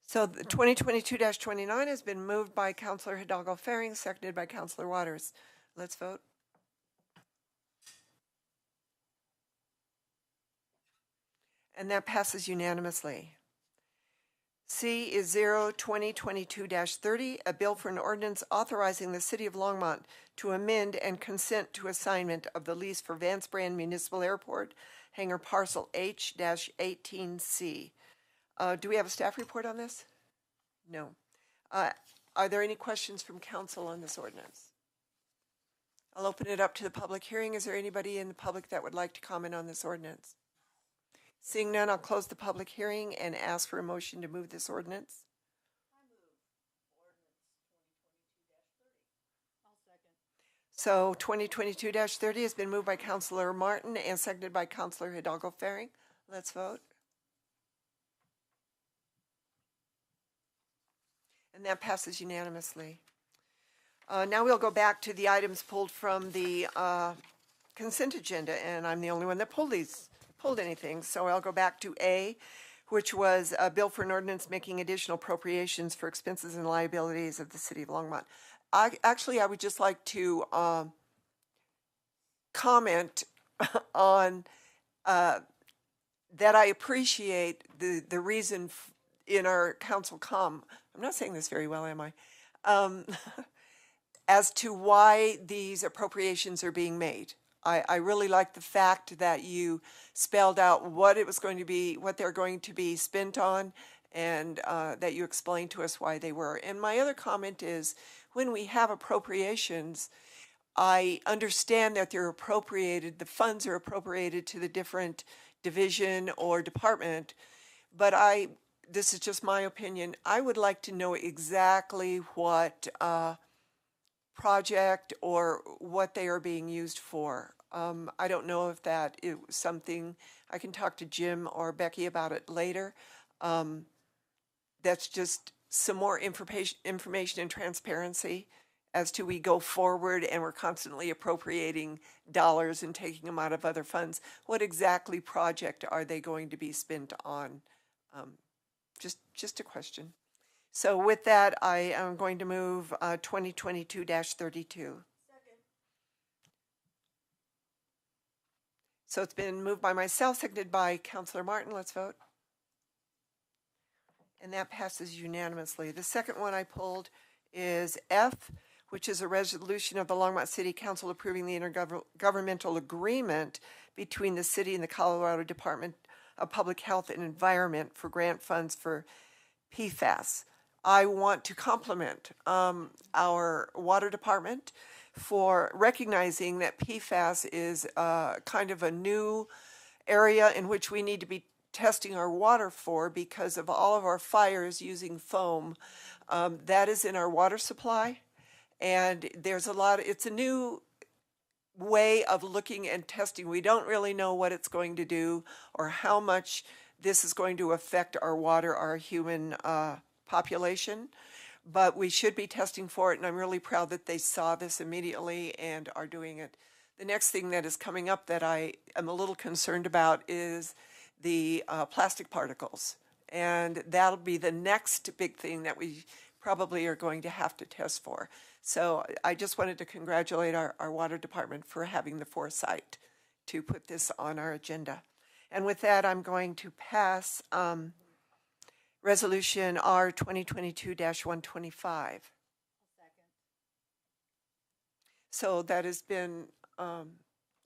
2022-29. So the 2022-29 has been moved by Councilor Hidalgo Faring, seconded by Councilor Waters. Let's vote. And that passes unanimously. C is 2022-30, a bill for an ordinance authorizing the City of Longmont to amend and consent to assignment of the lease for Vance Brand Municipal Airport, hangar parcel H-18C. Do we have a staff report on this? No. Are there any questions from council on this ordinance? I'll open it up to the public hearing. Is there anybody in the public that would like to comment on this ordinance? Seeing none, I'll close the public hearing and ask for a motion to move this ordinance. I move ordinance 2022-30. I'll second. So 2022-30 has been moved by Councilor Martin and seconded by Councilor Hidalgo Faring. Let's vote. And that passes unanimously. Now we'll go back to the items pulled from the consent agenda, and I'm the only one that pulled anything. So I'll go back to A, which was a bill for an ordinance making additional appropriations for expenses and liabilities of the City of Longmont. I would just like to comment on that I appreciate the reason in our council I'm not saying this very well, am I? As to why these appropriations are being made. I really like the fact that you spelled out what it was going to be, what they're going to be spent on, and that you explained to us why they were. And my other comment is, when we have appropriations, I understand that they're appropriated, the funds are appropriated to the different division or department, but this is just my opinion, I would like to know exactly what project or what they are being used for. I don't know if that is something, I can talk to Jim or Becky about it later. That's just some more information and transparency as to we go forward and we're constantly appropriating dollars and taking them out of other funds. What exactly project are they going to be spent on? Just a question. So with that, I am going to move 2022-32. So it's been moved by myself, seconded by Councilor Martin. Let's vote. And that passes unanimously. The second one I pulled is F, which is a resolution of the Longmont City Council approving the intergovernmental agreement between the city and the Colorado Department of Public Health and Environment for grant funds for PFAS. I want to compliment our water department for recognizing that PFAS is kind of a new area in which we need to be testing our water for because of all of our fires using foam. That is in our water supply, and there's it's a new way of looking and testing. We don't really know what it's going to do or how much this is going to affect our water, our human population, but we should be testing for it, and I'm really proud that they saw this immediately and are doing it. The next thing that is coming up that I am a little concerned about is the plastic particles, and that'll be the next big thing that we probably are going to have to test for. So I just wanted to congratulate our water department for having the foresight to put this on our agenda. And with that, I'm going to pass Resolution R 2022-125. So that has been,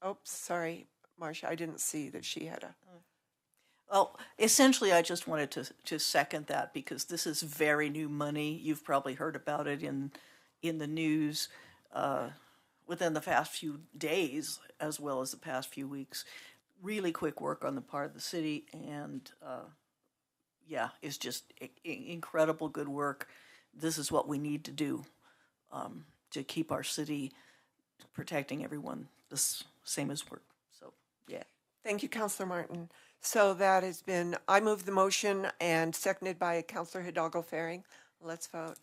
oops, sorry, Marcia, I didn't see that she had a. Well, essentially, I just wanted to second that because this is very new money. You've probably heard about it in the news within the past few days as well as the past few weeks. Really quick work on the part of the city, and yeah, it's just incredible good work. This is what we need to do to keep our city protecting everyone the same as work. So, yeah. Thank you, Councilor Martin. So that has been, I move the motion and seconded by Councilor Hidalgo Faring. Let's vote.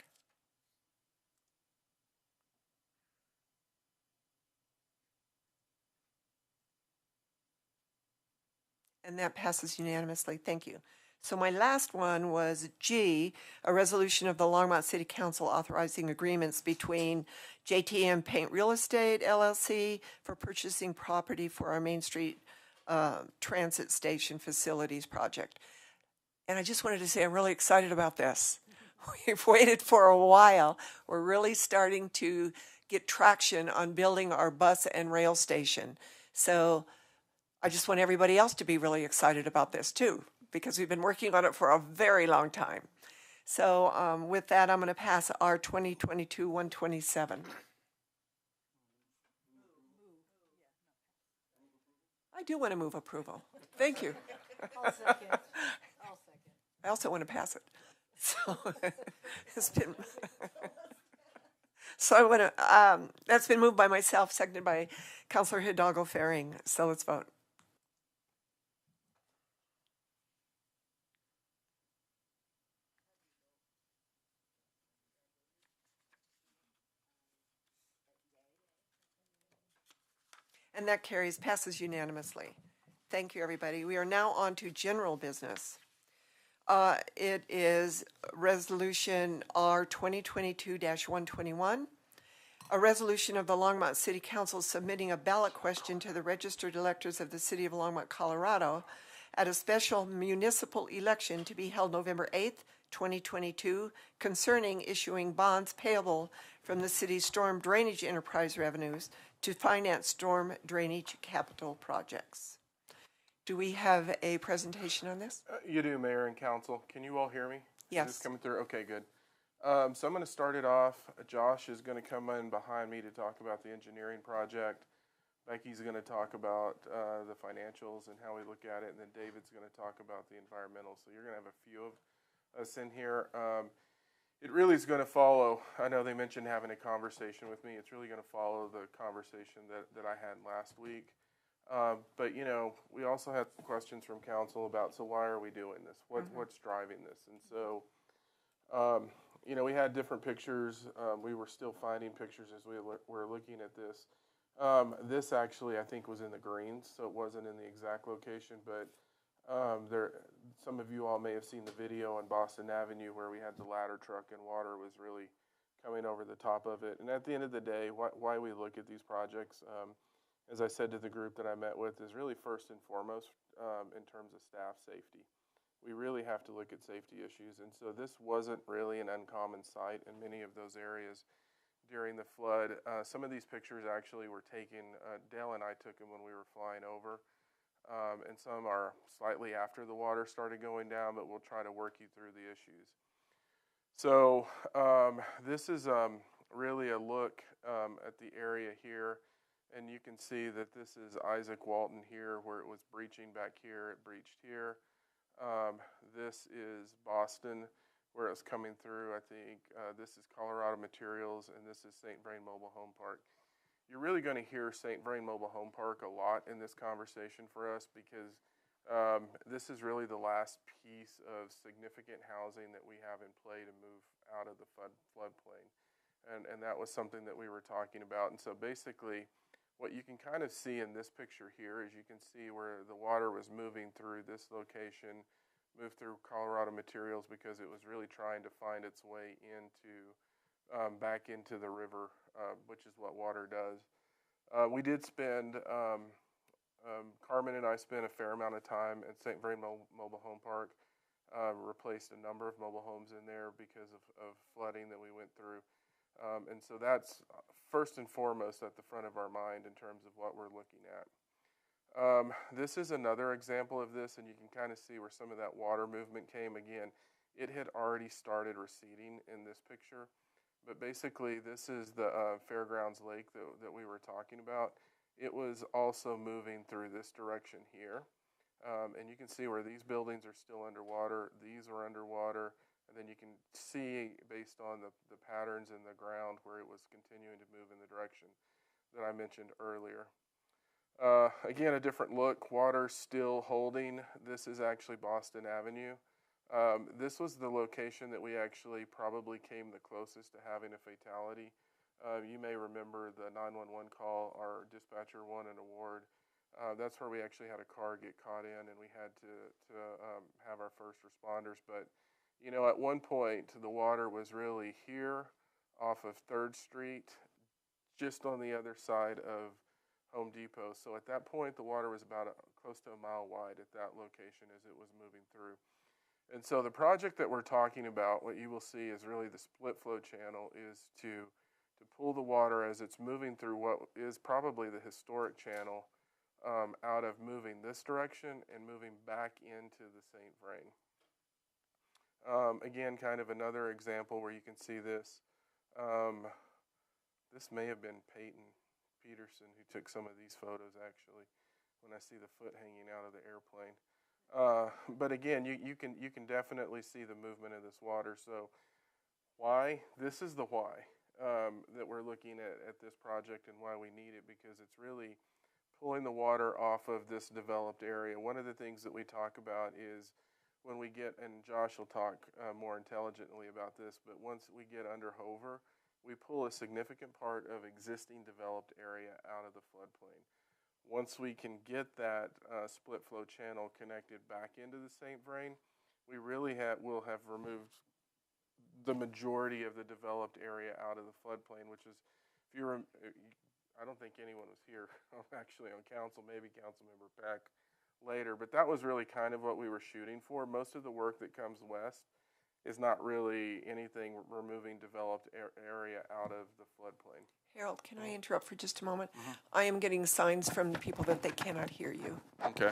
And that passes unanimously. Thank you. So my last one was G, a resolution of the Longmont City Council authorizing agreements between JTM Paint Real Estate, LLC, for purchasing property for our Main Street transit station facilities project. And I just wanted to say I'm really excited about this. We've waited for a while. We're really starting to get traction on building our bus and rail station. So I just want everybody else to be really excited about this too, because we've been working on it for a very long time. So with that, I'm going to pass R 2022-127. I do want to move approval. Thank you. I'll second. I also want to pass it. So it's been. So I want to. That's been moved by myself, seconded by Councilor Hidalgo Faring. So let's vote. And that passes unanimously. Thank you, everybody. We are now on to general business. It is Resolution R 2022-121, a resolution of the Longmont City Council submitting a ballot question to the registered electors of the City of Longmont, Colorado, at a special municipal election to be held November 8th, 2022, concerning issuing bonds payable from the city's storm drainage enterprise revenues to finance storm drainage capital projects. Do we have a presentation on this? You do, Mayor and Council. Can you all hear me? Yes. Is this coming through? Okay, good. So I'm going to start it off. Josh is going to come in behind me to talk about the engineering project. Becky's going to talk about the financials and how we look at it, and then David's going to talk about the environmental. So you're going to have a few of us in here. It really is going to follow, I know they mentioned having a conversation with me. It's really going to follow the conversation that I had last week. But, you know, we also had some questions from council about, so why are we doing this? What's driving this? And so, you know, we had different pictures. We were still finding pictures as we were looking at this. This actually, I think, was in the greens, so it wasn't in the exact location, but some of you all may have seen the video on Boston Avenue where we had the ladder truck and water was really coming over the top of it. And at the end of the day, why we look at these projects, as I said to the group that I met with, is really first and foremost in terms of staff safety. We really have to look at safety issues. And so this wasn't really an uncommon sight in many of those areas during the flood. Some of these pictures actually were taken, Dale and I took them when we were flying over. And some are slightly after the water started going down, but we'll try to work you through the issues. So this is really a look at the area here, and you can see that this is Isaac Walton here, where it was breaching back here, it breached here. This is Boston, where it's coming through. I think this is Colorado Materials, and this is St. Vrain Mobile Home Park. You're really going to hear St. Vrain Mobile Home Park a lot in this conversation for us because this is really the last piece of significant housing that we have in play to move out of the floodplain. And that was something that we were talking about. And so basically what you can kind of see in this picture here is you can see where the water was moving through this location, moved through Colorado Materials because it was really trying to find its way into back into the river, which is what water does. We did spend, Carmen and I spent a fair amount of time at St. Vrain Mobile Home Park, replaced a number of mobile homes in there because of flooding that we went through. And so that's first and foremost at the front of our mind in terms of what we're looking at. This is another example of this, and you can kind of see where some of that water movement came. Again, it had already started receding in this picture. But basically, this is the Fairgrounds Lake that we were talking about. It was also moving through this direction here. And you can see where these buildings are still underwater. These are underwater. And then you can see, based on the patterns in the ground, where it was continuing to move in the direction that I mentioned earlier. Again, a different look. Water still holding. This is actually Boston Avenue. This was the location that we actually probably came the closest to having a fatality. You may remember the 911 call. Our dispatcher won an award. That's where we actually had a car get caught in, and we had to have our first responders. But, you know, at one point, the water was really here off of 3rd Street, just on the other side of Home Depot. So at that point, the water was about close to a mile wide at that location as it was moving through. And so the project that we're talking about, what you will see is really the split flow channel is to pull the water as it's moving through what is probably the historic channel out of moving this direction and moving back into the St. Vrain. Again, kind of another example where you can see this. This may have been Peyton Peterson who took some of these photos actually, when I see the foot hanging out of the airplane. But again, you can definitely see the movement of this water. So why? This is the why that we're looking at this project and why we need it, because it's really pulling the water off of this developed area. One of the things that we talk about is when we get, and Josh will talk more intelligently about this, but once we get under Hover, we pull a significant part of existing developed area out of the floodplain. Once we can get that split flow channel connected back into the St. Vrain, we really will have removed the majority of the developed area out of the floodplain, which is, if you I don't think anyone was here actually on council, maybe Councilmember Peck later, but that was really kind of what we were shooting for. Most of the work that comes west is not really anything removing developed area out of the floodplain. Harold, can I interrupt for just a moment? I am getting signs from the people that they cannot hear you. Okay.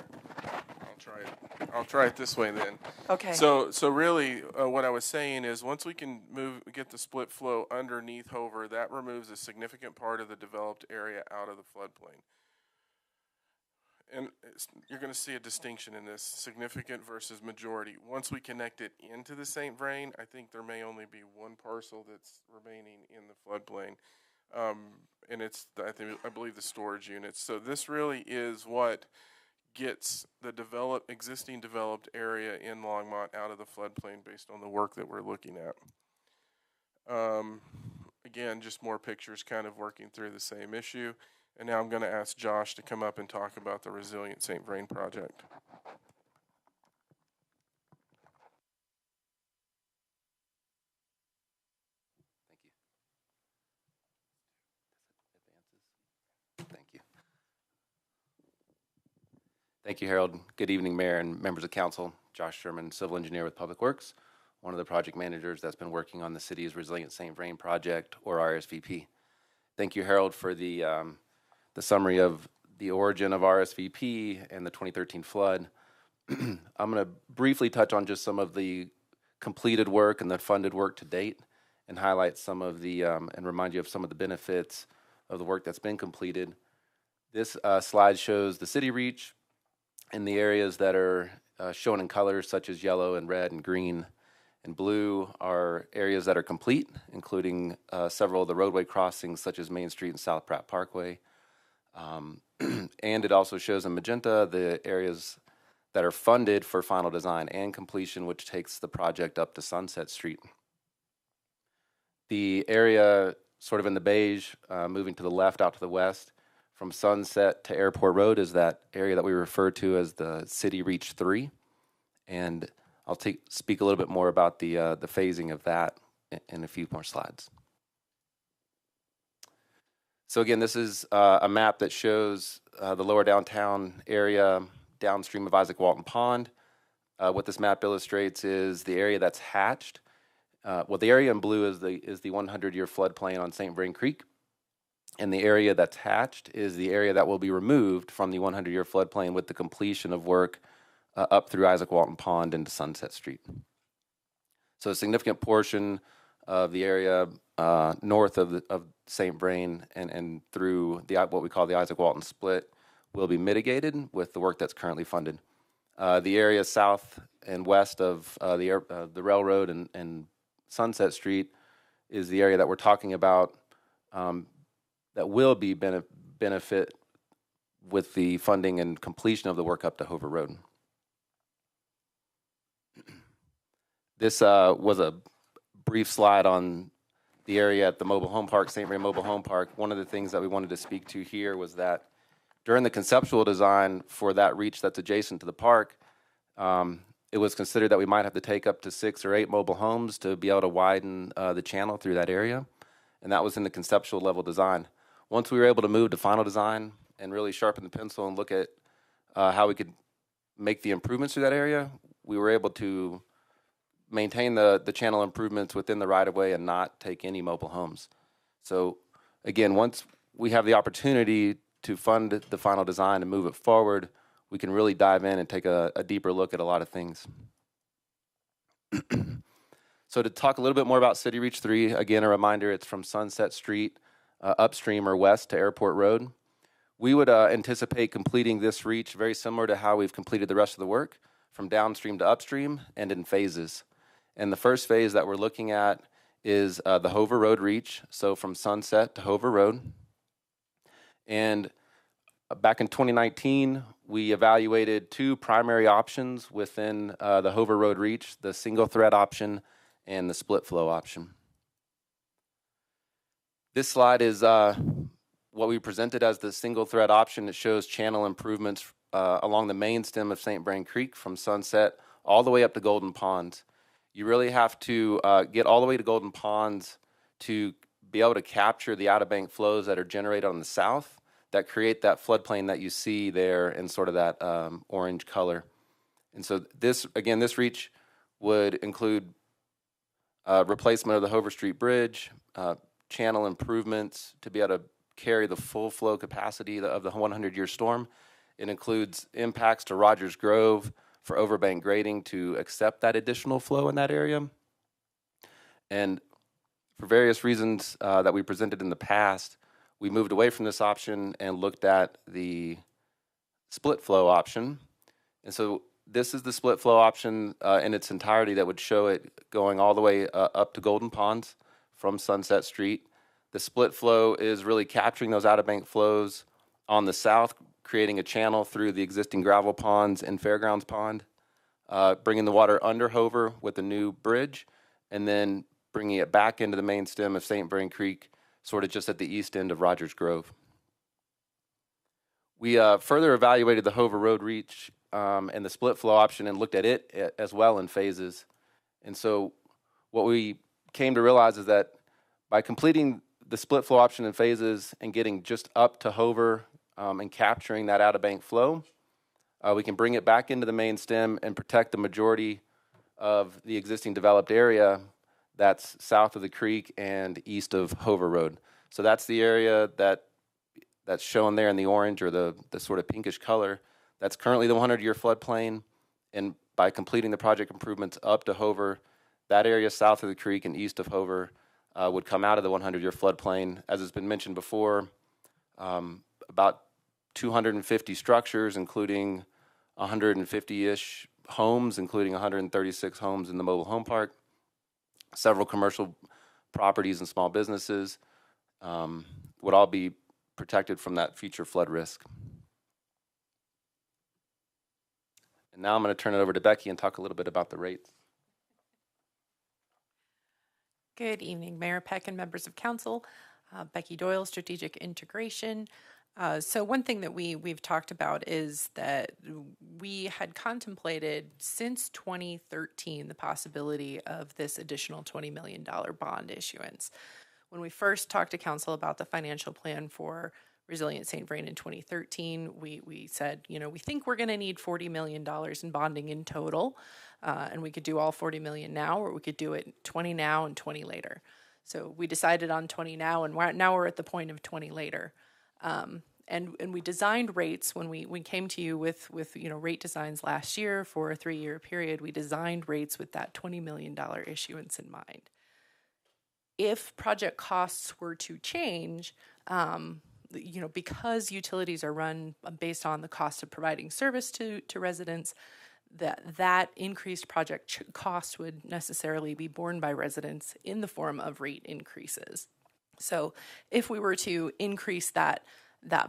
I'll try it this way then. Okay. So really, what I was saying is, once we can get the split flow underneath Hover, that removes a significant part of the developed area out of the floodplain. And you're going to see a distinction in this, significant versus majority. Once we connect it into the St. Vrain, I think there may only be one parcel that's remaining in the floodplain. And it's, I believe, the storage units. So this really is what gets the existing developed area in Longmont out of the floodplain based on the work that we're looking at. Again, just more pictures kind of working through the same issue. And now I'm going to ask Josh to come up and talk about the Resilient St. Vrain project. Thank you, Harold. Good evening, Mayor and members of council. Josh Sherman, civil engineer with Public Works, one of the project managers that's been working on the city's Resilient St. Vrain project, or RSVP. Thank you, Harold, for the summary of the origin of RSVP and the 2013 flood. I'm going to briefly touch on just some of the completed work and the funded work to date, and highlight some of the, and remind you of some of the benefits of the work that's been completed. This slide shows the city reach, and the areas that are shown in colors such as yellow and red and green and blue are areas that are complete, including several of the roadway crossings such as Main Street and South Pratt Parkway. And it also shows in magenta the areas that are funded for final design and completion, which takes the project up to Sunset Street. The area sort of in the beige, moving to the left out to the west, from Sunset to Airport Road is that area that we refer to as the City Reach 3. And I'll speak a little bit more about the phasing of that in a few more slides. So again, this is a map that shows the lower downtown area downstream of Isaac Walton Pond. What this map illustrates is the area that's hatched. Well, the area in blue is the 100-year floodplain on St. Vrain Creek. And the area that's hatched is the area that will be removed from the 100-year floodplain with the completion of work up through Isaac Walton Pond into Sunset Street. So a significant portion of the area north of St. Vrain and through what we call the Isaac Walton split will be mitigated with the work that's currently funded. The area south and west of the railroad and Sunset Street is the area that we're talking about that will be benefit with the funding and completion of the work up to Hover Road. This was a brief slide on the area at the mobile home park, St. Vrain Mobile Home Park. One of the things that we wanted to speak to here was that during the conceptual design for that reach that's adjacent to the park, it was considered that we might have to take up to 6 or 8 mobile homes to be able to widen the channel through that area. And that was in the conceptual level design. Once we were able to move to final design and really sharpen the pencil and look at how we could make the improvements to that area, we were able to maintain the channel improvements within the right-of-way and not take any mobile homes. So again, once we have the opportunity to fund the final design and move it forward, we can really dive in and take a deeper look at a lot of things. So to talk a little bit more about City Reach 3, again, a reminder, it's from Sunset Street upstream or west to Airport Road. We would anticipate completing this reach very similar to how we've completed the rest of the work, from downstream to upstream and in phases. And the first phase that we're looking at is the Hover Road reach, so from Sunset to Hover Road. And back in 2019, we evaluated 2 primary options within the Hover Road reach, the single thread option and the split flow option. This slide is what we presented as the single thread option. It shows channel improvements along the main stem of St. Vrain Creek from Sunset all the way up to Golden Ponds. You really have to get all the way to Golden Ponds to be able to capture the out-of-bank flows that are generated on the south that create that floodplain that you see there in sort of that orange color. And so this, again, this reach would include replacement of the Hover Street Bridge, channel improvements to be able to carry the full flow capacity of the 100-year storm. It includes impacts to Rogers Grove for overbank grading to accept that additional flow in that area. And for various reasons that we presented in the past, we moved away from this option and looked at the split flow option. And so this is the split flow option in its entirety that would show it going all the way up to Golden Ponds from Sunset Street. The split flow is really capturing those out-of-bank flows on the south, creating a channel through the existing gravel ponds and Fairgrounds Pond, bringing the water under Hover with a new bridge, and then bringing it back into the main stem of St. Vrain Creek, sort of just at the east end of Rogers Grove. We further evaluated the Hover Road reach and the split flow option and looked at it as well in phases. And so what we came to realize is that by completing the split flow option in phases and getting just up to Hover and capturing that out-of-bank flow, we can bring it back into the main stem and protect the majority of the existing developed area that's south of the creek and east of Hover Road. So that's the area that's shown there in the orange or the sort of pinkish color. That's currently the 100-year floodplain, and by completing the project improvements up to Hover, that area south of the creek and east of Hover would come out of the 100-year floodplain. As has been mentioned before, about 250 structures, including 150-ish homes, including 136 homes in the mobile home park, several commercial properties and small businesses would all be protected from that future flood risk. And now I'm going to turn it over to Becky and talk a little bit about the rates. Good evening, Mayor Peck and members of council. Becky Doyle, Strategic Integration. So one thing that we've talked about is that we had contemplated since 2013 the possibility of this additional $20 million bond issuance. When we first talked to council about the financial plan for Resilient St. Vrain in 2013, we said, we think we're going to need $40 million in bonding in total, and we could do all $40 million now, or we could do it 20 now and 20 later. So we decided on 20 now, and now we're at the point of 20 later. And we designed rates when we came to you with rate designs last year for a 3-year period. We designed rates with that $20 million issuance in mind. If project costs were to change, because utilities are run based on the cost of providing service to residents, that increased project cost would necessarily be borne by residents in the form of rate increases. So if we were to increase that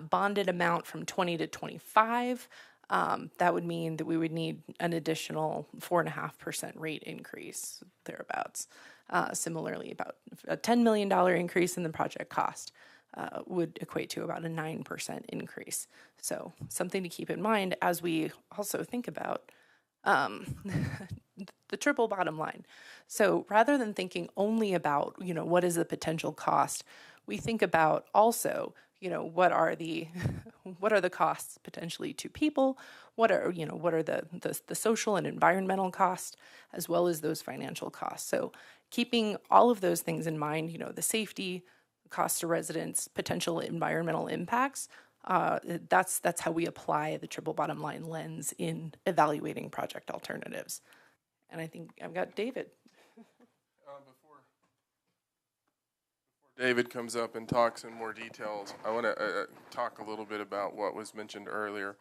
bonded amount from 20 to 25, that would mean that we would need an additional 4.5% rate increase, thereabouts. Similarly, about a $10 million increase in the project cost would equate to about a 9% increase. So something to keep in mind as we also think about the triple bottom line. So rather than thinking only about, what is the potential cost, we think about also, what are the costs potentially to people? What are the social and environmental costs, as well as those financial costs. So keeping all of those things in mind, the safety, cost to residents, potential environmental impacts, that's how we apply the triple bottom line lens in evaluating project alternatives. And I think I've got David. Before David comes up and talks in more details, I want to talk a little bit about what was mentioned earlier.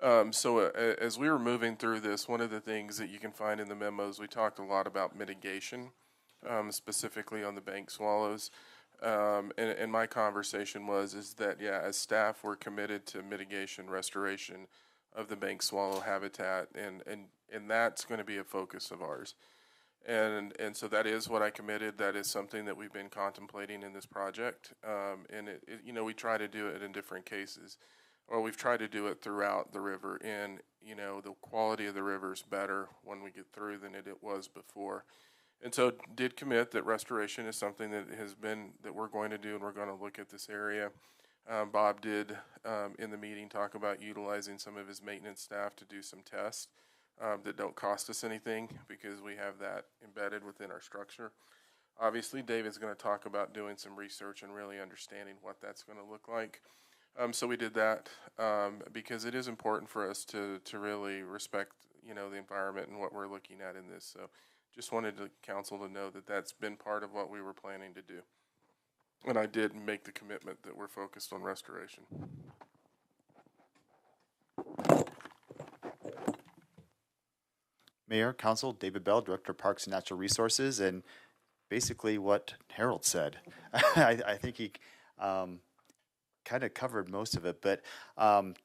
As we were moving through this, one of the things that you can find in the memos, we talked a lot about mitigation, specifically on the bank swallows. And my conversation is that, as staff, we're committed to mitigation, restoration of the bank swallow habitat, and that's going to be a focus of ours. And so that is what I committed. That is something that we've been contemplating in this project. And we try to do it in different cases, or we've tried to do it throughout the river. And the quality of the river is better when we get through than it was before. And so did commit that restoration is something that we're going to do, and we're going to look at this area. Bob did, in the meeting, talk about utilizing some of his maintenance staff to do some tests that don't cost us anything because we have that embedded within our structure. Obviously, David's going to talk about doing some research and really understanding what that's going to look like. So we did that because it is important for us to really respect, the environment and what we're looking at in this. So just wanted the council to know that that's been part of what we were planning to do. And I did make the commitment that we're focused on restoration. Mayor, Council, David Bell, Director of Parks and Natural Resources, and basically what Harold said. I think he kind of covered most of it, but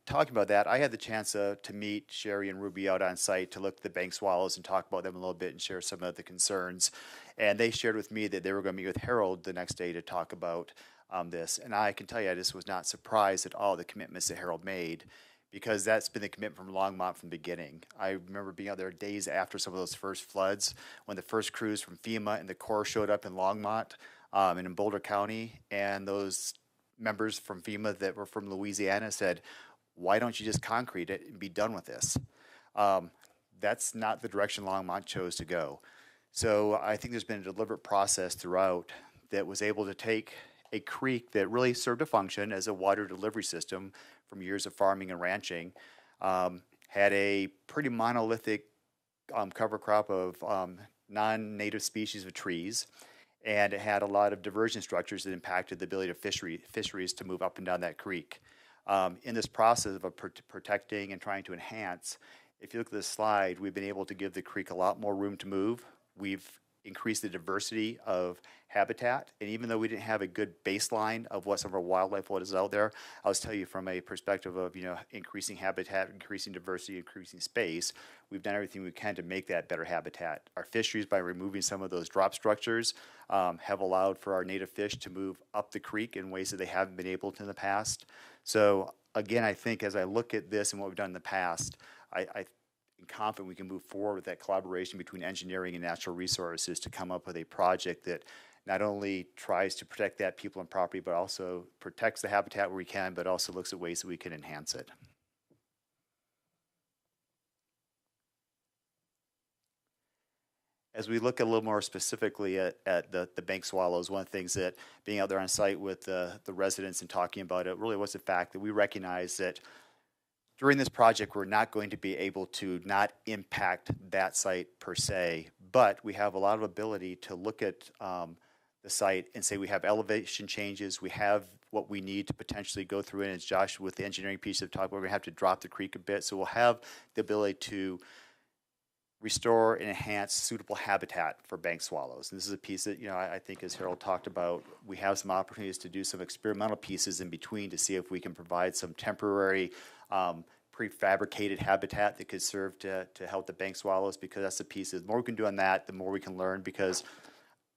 talking about that, I had the chance to meet Sherry and Ruby out on site to look at the bank swallows and talk about them a little bit and share some of the concerns. And they shared with me that they were going to meet with Harold the next day to talk about this. And I can tell you, I just was not surprised at all the commitments that Harold made, because that's been the commitment from Longmont from the beginning. I remember being out there days after some of those first floods, when the first crews from FEMA and the Corps showed up in Longmont and in Boulder County, and those members from FEMA that were from Louisiana said, why don't you just concrete it and be done with this? That's not the direction Longmont chose to go. So I think there's been a deliberate process throughout that was able to take a creek that really served a function as a water delivery system from years of farming and ranching, had a pretty monolithic cover crop of non-native species of trees, and it had a lot of diversion structures that impacted the ability of fisheries to move up and down that creek. In this process of protecting and trying to enhance, if you look at this slide, we've been able to give the creek a lot more room to move. We've increased the diversity of habitat, and even though we didn't have a good baseline of what some of our wildlife was out there, I'll tell you from a perspective of increasing habitat, increasing diversity, increasing space, we've done everything we can to make that better habitat. Our fisheries, by removing some of those drop structures, have allowed for our native fish to move up the creek in ways that they haven't been able to in the past. So again, I think as I look at this and what we've done in the past, I'm confident we can move forward with that collaboration between engineering and natural resources to come up with a project that not only tries to protect that people and property, but also protects the habitat where we can, but also looks at ways that we can enhance it. As we look a little more specifically at the bank swallows, one of the things that being out there on site with the residents and talking about it really was the fact that we recognize that during this project, we're not going to be able to not impact that site per se, but we have a lot of ability to look at the site and say we have elevation changes, we have what we need to potentially go through, and as Josh with the engineering piece of talk, we're going to have to drop the creek a bit, so we'll have the ability to restore and enhance suitable habitat for bank swallows. And this is a piece that, I think as Harold talked about, we have some opportunities to do some experimental pieces in between to see if we can provide some temporary prefabricated habitat that could serve to help the bank swallows, because that's the piece. The more we can do on that, the more we can learn, because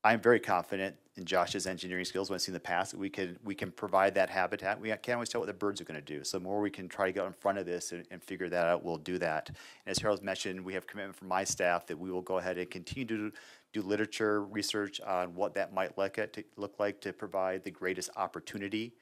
I'm very confident in Josh's engineering skills, what I've seen in the past, that we can provide that habitat. We can't always tell what the birds are going to do. So the more we can try to get in front of this and figure that out, we'll do that. And as Harold mentioned, we have commitment from my staff that we will go ahead and continue to do literature research on what that might look like to provide the greatest opportunity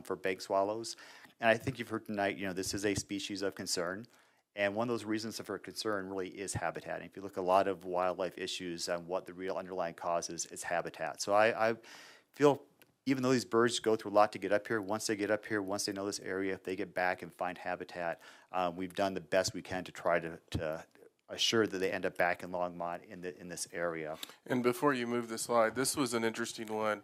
for bank swallows. And I think you've heard tonight, this is a species of concern. And one of those reasons for concern really is habitat. And if you look at a lot of wildlife issues and what the real underlying cause is habitat. So I feel, even though these birds go through a lot to get up here, once they get up here, once they know this area, if they get back and find habitat, we've done the best we can to try to assure that they end up back in Longmont in this area. And before you move the slide, this was an interesting one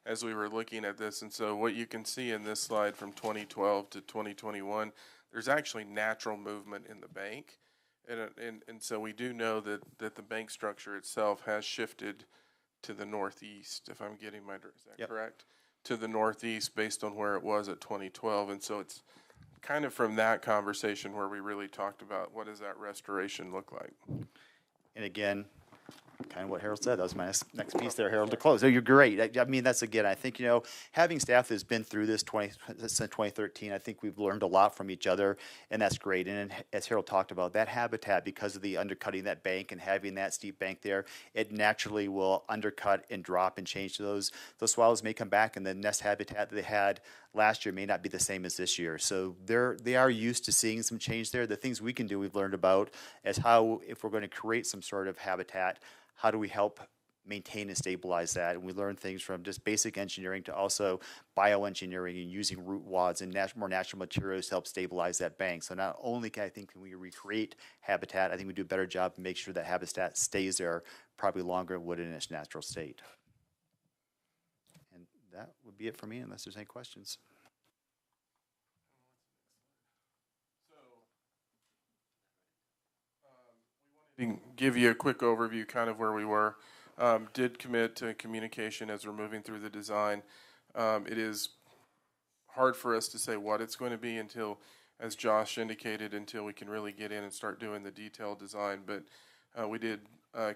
as we were looking at this. And so what you can see in this slide from 2012 to 2021, there's actually natural movement in the bank. And so we do know that the bank structure itself has shifted to the northeast, if I'm getting is that correct? To the northeast based on where it was at 2012. And so it's kind of from that conversation where we really talked about what does that restoration look like. And again, kind of what Harold said. That was my next piece there, Harold, to close. Oh, you're great. I mean, that's again, I think, having staff that's been through this since 2013, I think we've learned a lot from each other, and that's great. And as Harold talked about, that habitat, because of the undercutting that bank and having that steep bank there, it naturally will undercut and drop and change to those swallows may come back, and the nest habitat that they had last year may not be the same as this year. So they are used to seeing some change there. The things we can do, we've learned about, as how, if we're going to create some sort of habitat, how do we help maintain and stabilize that? And we learn things from just basic engineering to also bioengineering and using root wads and more natural materials to help stabilize that bank. So not only can we recreate habitat, I think we do a better job to make sure that habitat stays there probably longer than it would in its natural state. And that would be it for me, unless there's any questions. To give you a quick overview, kind of where we were. Did commit to communication as we're moving through the design. It is hard for us to say what it's going to be until, as Josh indicated, until we can really get in and start doing the detailed design. But we did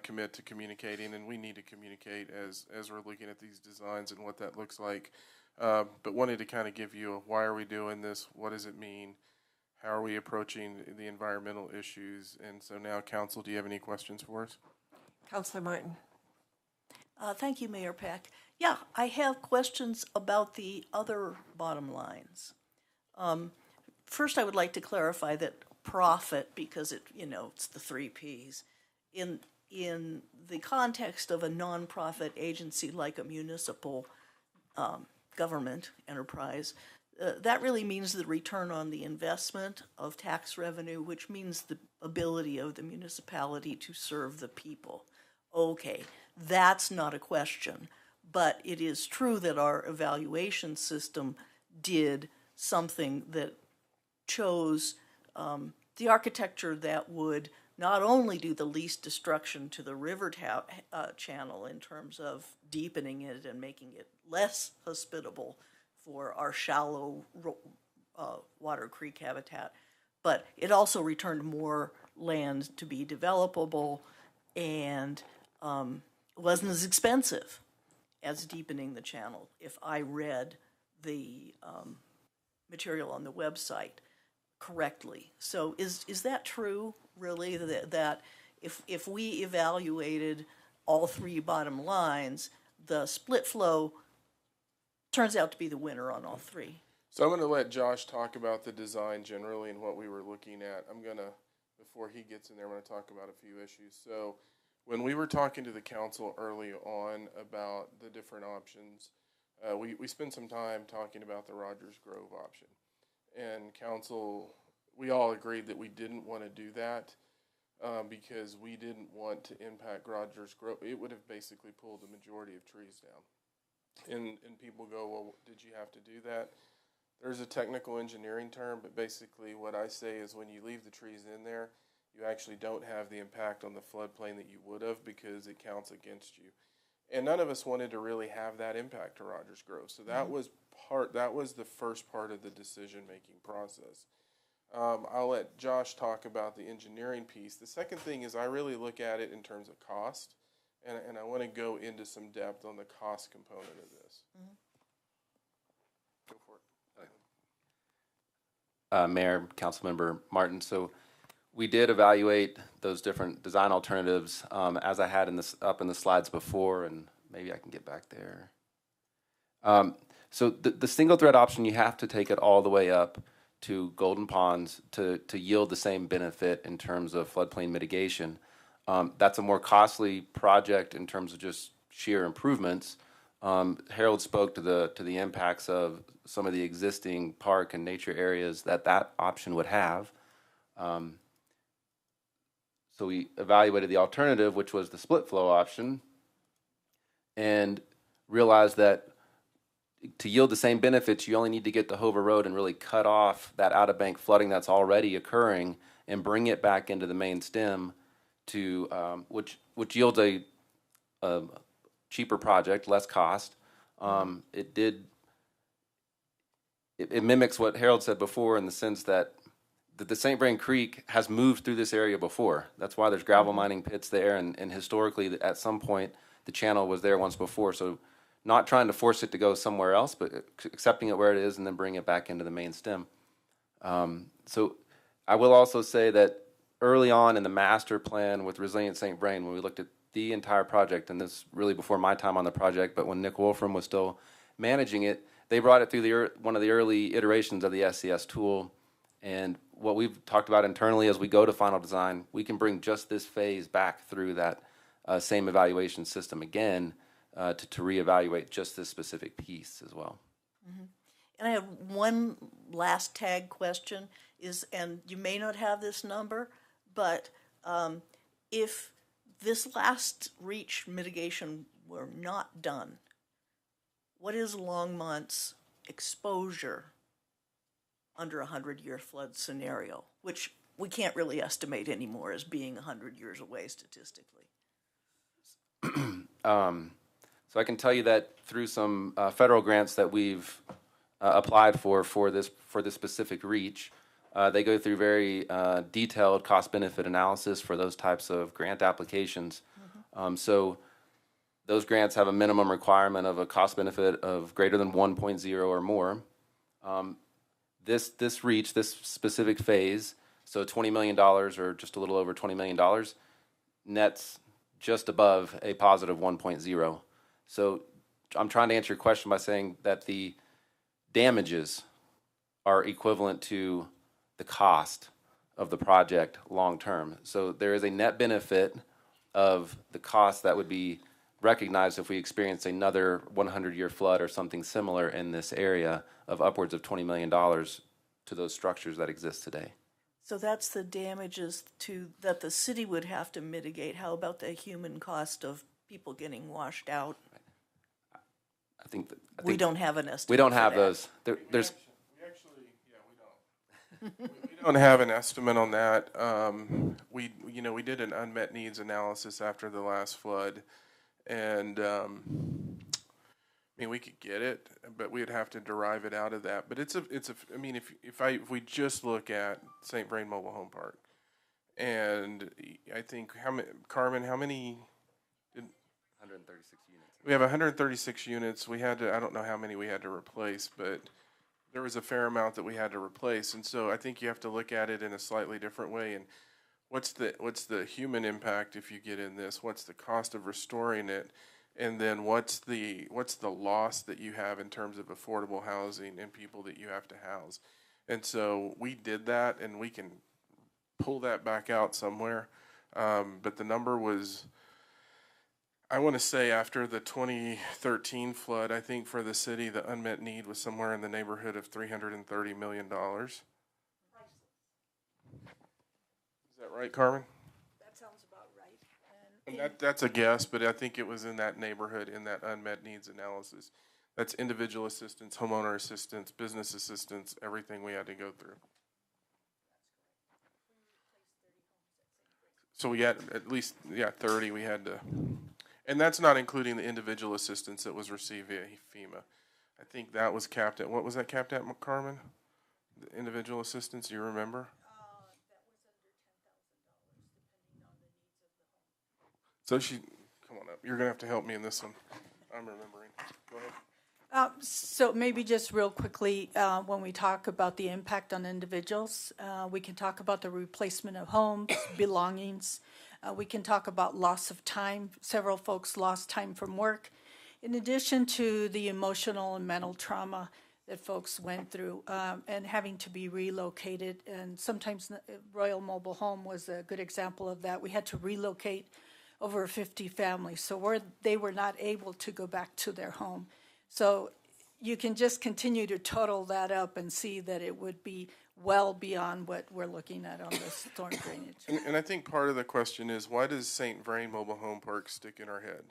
commit to communicating, and we need to communicate as we're looking at these designs and what that looks like. But wanted to kind of give you a, why are we doing this? What does it mean? How are we approaching the environmental issues? And so now, Council, do you have any questions for us? Councilor Martin. Thank you, Mayor Peck. Yeah, I have questions about the other bottom lines. First, I would like to clarify that profit, because it's the 3 Ps. In the context of a nonprofit agency like a municipal government enterprise, that really means the return on the investment of tax revenue, which means the ability of the municipality to serve the people. Okay, that's not a question, but it is true that our evaluation system did something that chose the architecture that would not only do the least destruction to the river channel in terms of deepening it and making it less hospitable for our shallow water creek habitat, but it also returned more land to be developable and wasn't as expensive as deepening the channel, if I read the material on the website correctly. So is that true, really, that if we evaluated all 3 bottom lines, the split flow turns out to be the winner on all 3? So I'm going to let Josh talk about the design generally and what we were looking at. Before he gets in there, I'm going to talk about a few issues. So when we were talking to the council early on about the different options, we spent some time talking about the Rogers Grove option. And council, we all agreed that we didn't want to do that because we didn't want to impact Rogers Grove. It would have basically pulled the majority of trees down. And people go, well, did you have to do that? There's a technical engineering term, but basically what I say is when you leave the trees in there, you actually don't have the impact on the floodplain that you would have because it counts against you. And none of us wanted to really have that impact to Rogers Grove. So that was the first part of the decision-making process. I'll let Josh talk about the engineering piece. The second thing is I really look at it in terms of cost, and I want to go into some depth on the cost component of this. Go for it. Mayor, Councilmember Martin, so we did evaluate those different design alternatives as I had up in the slides before, and maybe I can get back there. So the single thread option, you have to take it all the way up to Golden Ponds to yield the same benefit in terms of floodplain mitigation. That's a more costly project in terms of just sheer improvements. Harold spoke to the impacts of some of the existing park and nature areas that option would have. So we evaluated the alternative, which was the split flow option, and realized that to yield the same benefits, you only need to get to Hover Road and really cut off that out-of-bank flooding that's already occurring and bring it back into the main stem to which yields a cheaper project, less cost. It mimics what Harold said before in the sense that the St. Vrain Creek has moved through this area before. That's why there's gravel mining pits there, and historically, at some point, the channel was there once before. So not trying to force it to go somewhere else, but accepting it where it is and then bring it back into the main stem. So I will also say that early on in the master plan with Resilient St. Vrain, when we looked at the entire project, and this really before my time on the project, but when Nick Wolfram was still managing it, they brought it through one of the early iterations of the SCS tool. And what we've talked about internally as we go to final design, we can bring just this phase back through that same evaluation system again to reevaluate just this specific piece as well. And I have one last tag question and you may not have this number, but if this last reach mitigation were not done, what is Longmont's exposure under a 100-year flood scenario, which we can't really estimate anymore as being 100 years away statistically? So I can tell you that through some federal grants that we've applied for this specific reach, they go through very detailed cost-benefit analysis for those types of grant applications. So those grants have a minimum requirement of a cost-benefit of greater than 1.0 or more. This reach, this specific phase, so $20 million or just a little over $20 million, nets just above a positive 1.0. So I'm trying to answer your question by saying that the damages are equivalent to the cost of the project long term. So there is a net benefit of the cost that would be recognized if we experience another 100-year flood or something similar in this area of upwards of $20 million to those structures that exist today. So that's the damages that the city would have to mitigate. How about the human cost of people getting washed out? I think we don't have an estimate. We don't have for that. those. There's We don't have an estimate on that. We did an unmet needs analysis after the last flood, and I mean, we could get it, but we'd have to derive it out of that. But I mean, if we just look at St. Vrain Mobile Home Park, and I think Carmen, how many? 136 units. We have 136 units. We had to, I don't know how many we had to replace, but there was a fair amount that we had to replace. And so I think you have to look at it in a slightly different way. And what's the human impact if you get in this? What's the cost of restoring it? And then what's the loss that you have in terms of affordable housing and people that you have to house? And so we did that, and we can pull that back out somewhere. But the number was, I want to say after the 2013 flood, I think for the city, the unmet need was somewhere in the neighborhood of $330 million. Is that right, Carmen? That sounds about right. And that's a guess, but I think it was in that neighborhood, in that unmet needs analysis. That's individual assistance, homeowner assistance, business assistance, everything we had to go through. So we had at least, 30 we had to, and that's not including the individual assistance that was received via FEMA. I think that was capped at, what was that capped at, Carmen? The individual assistance, do you remember? So come on up. You're going to have to help me in this one. I'm remembering. Go ahead. So maybe just real quickly, when we talk about the impact on individuals, we can talk about the replacement of homes, belongings. We can talk about loss of time. Several folks lost time from work. In addition to the emotional and mental trauma that folks went through and having to be relocated. And sometimes Royal Mobile Home was a good example of that. We had to relocate over 50 families. So they were not able to go back to their home. So you can just continue to total that up and see that it would be well beyond what we're looking at on the storm drainage. And I think part of the question is, why does St. Vrain Mobile Home Park stick in our head?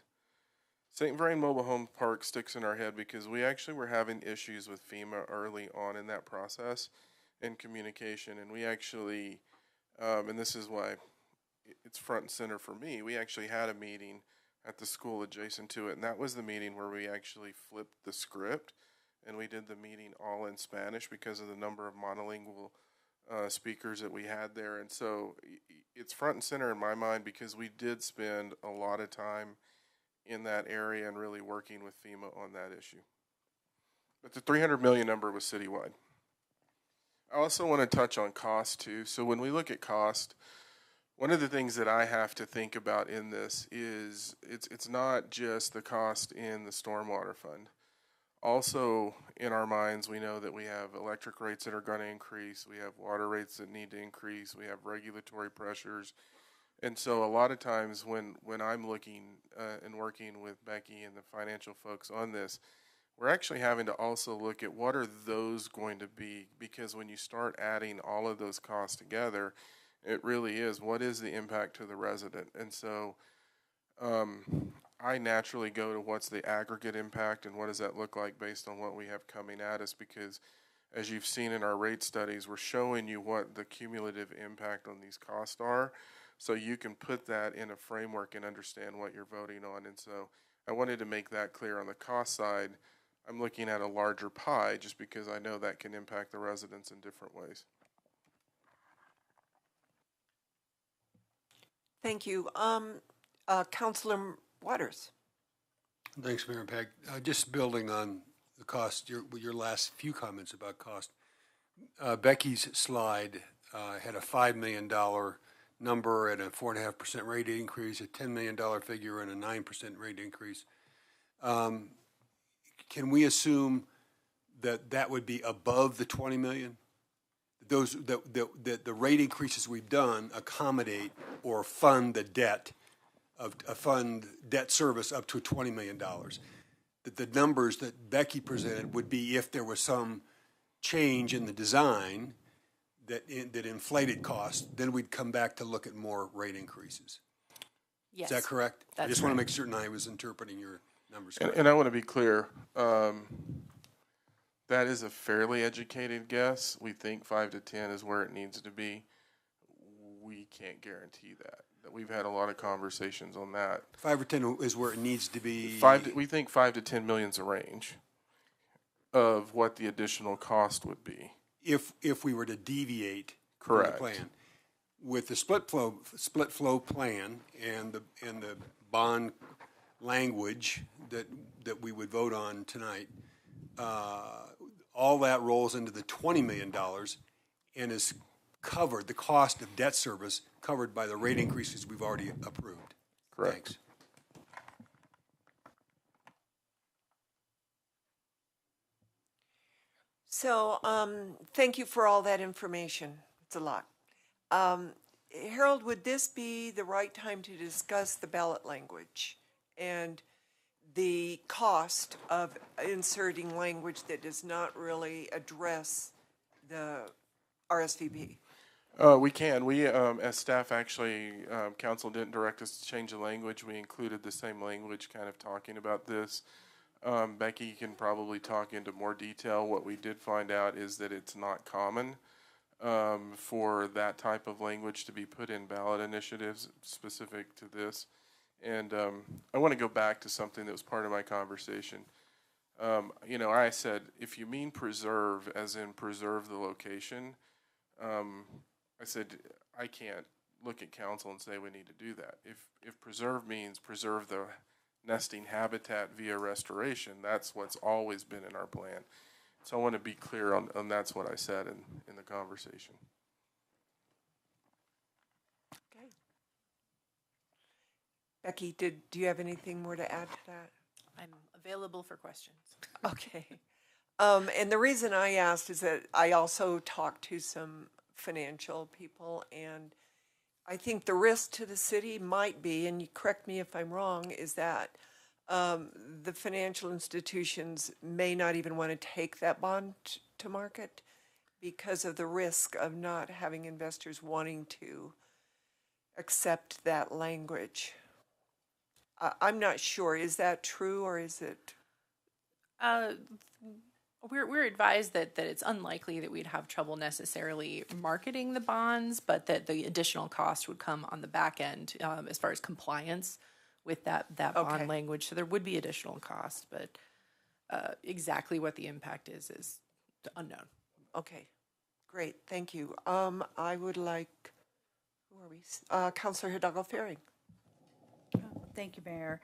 St. Vrain Mobile Home Park sticks in our head because we actually were having issues with FEMA early on in that process and communication. And we actually, and this is why it's front and center for me, we actually had a meeting at the school adjacent to it, and that was the meeting where we actually flipped the script, and we did the meeting all in Spanish because of the number of monolingual speakers that we had there. And so it's front and center in my mind because we did spend a lot of time in that area and really working with FEMA on that issue. But the 300 million number was citywide. I also want to touch on cost too. So when we look at cost, one of the things that I have to think about in this is it's not just the cost in the stormwater fund. Also, in our minds, we know that we have electric rates that are going to increase. We have water rates that need to increase. We have regulatory pressures. And so a lot of times when I'm looking and working with Becky and the financial folks on this, we're actually having to also look at what are those going to be, because when you start adding all of those costs together, it really is, what is the impact to the resident? And so I naturally go to what's the aggregate impact and what does that look like based on what we have coming at us, because as you've seen in our rate studies, we're showing you what the cumulative impact on these costs are, so you can put that in a framework and understand what you're voting on. And so I wanted to make that clear. On the cost side, I'm looking at a larger pie just because I know that can impact the residents in different ways. Thank you. Councilor Waters. Thanks, Mayor Peck. Just building on the cost, your last few comments about cost. Becky's slide had a $5 million number and a 4.5% rate increase, a $10 million figure, and a 9% rate increase. Can we assume that that would be above the 20 million? Those that the rate increases we've done accommodate or fund the debt fund debt service up to $20 million. That the numbers that Becky presented would be if there was some change in the design that inflated costs, then we'd come back to look at more rate increases. Yes. Is that correct? I just want to make certain I was interpreting your numbers correctly. And I want to be clear, that is a fairly educated guess. We think 5 to 10 is where it needs to be. We can't guarantee that. We've had a lot of conversations on that. 5 or 10 is where it needs to be. We think 5 to 10 million is a range of what the additional cost would be. If we were to deviate Correct. from the plan. With the split flow plan and the bond language that we would vote on tonight, all that rolls into the $20 million and is covered, the cost of debt service covered by the rate increases we've already approved. Correct. Thanks. So, thank you for all that information. It's a lot. Harold, would this be the right time to discuss the ballot language and the cost of inserting language that does not really address the RSVP? We can. We, as staff, actually, council didn't direct us to change the language. We included the same language kind of talking about this. Becky can probably talk into more detail. What we did find out is that it's not common for that type of language to be put in ballot initiatives specific to this. And I want to go back to something that was part of my conversation. I said, if you mean preserve, as in preserve the location, I said, I can't look at council and say we need to do that. If preserve means preserve the nesting habitat via restoration, that's what's always been in our plan. So I want to be clear on that's what I said in the conversation. Okay. Becky, do you have anything more to add to that? I'm available for questions. Okay. And the reason I asked is that I also talked to some financial people, and I think the risk to the city might be, and you correct me if I'm wrong, is that the financial institutions may not even want to take that bond to market because of the risk of not having investors wanting to accept that language. I'm not sure. Is that true, or is it? We're advised that it's unlikely that we'd have trouble necessarily marketing the bonds, but that the additional cost would come on the back end as far as compliance with that bond language. So there would be additional cost, but exactly what the impact is unknown. Okay, great, thank you. I would like, who are we? Councilor Hidalgo-Ferring. Thank you, Mayor.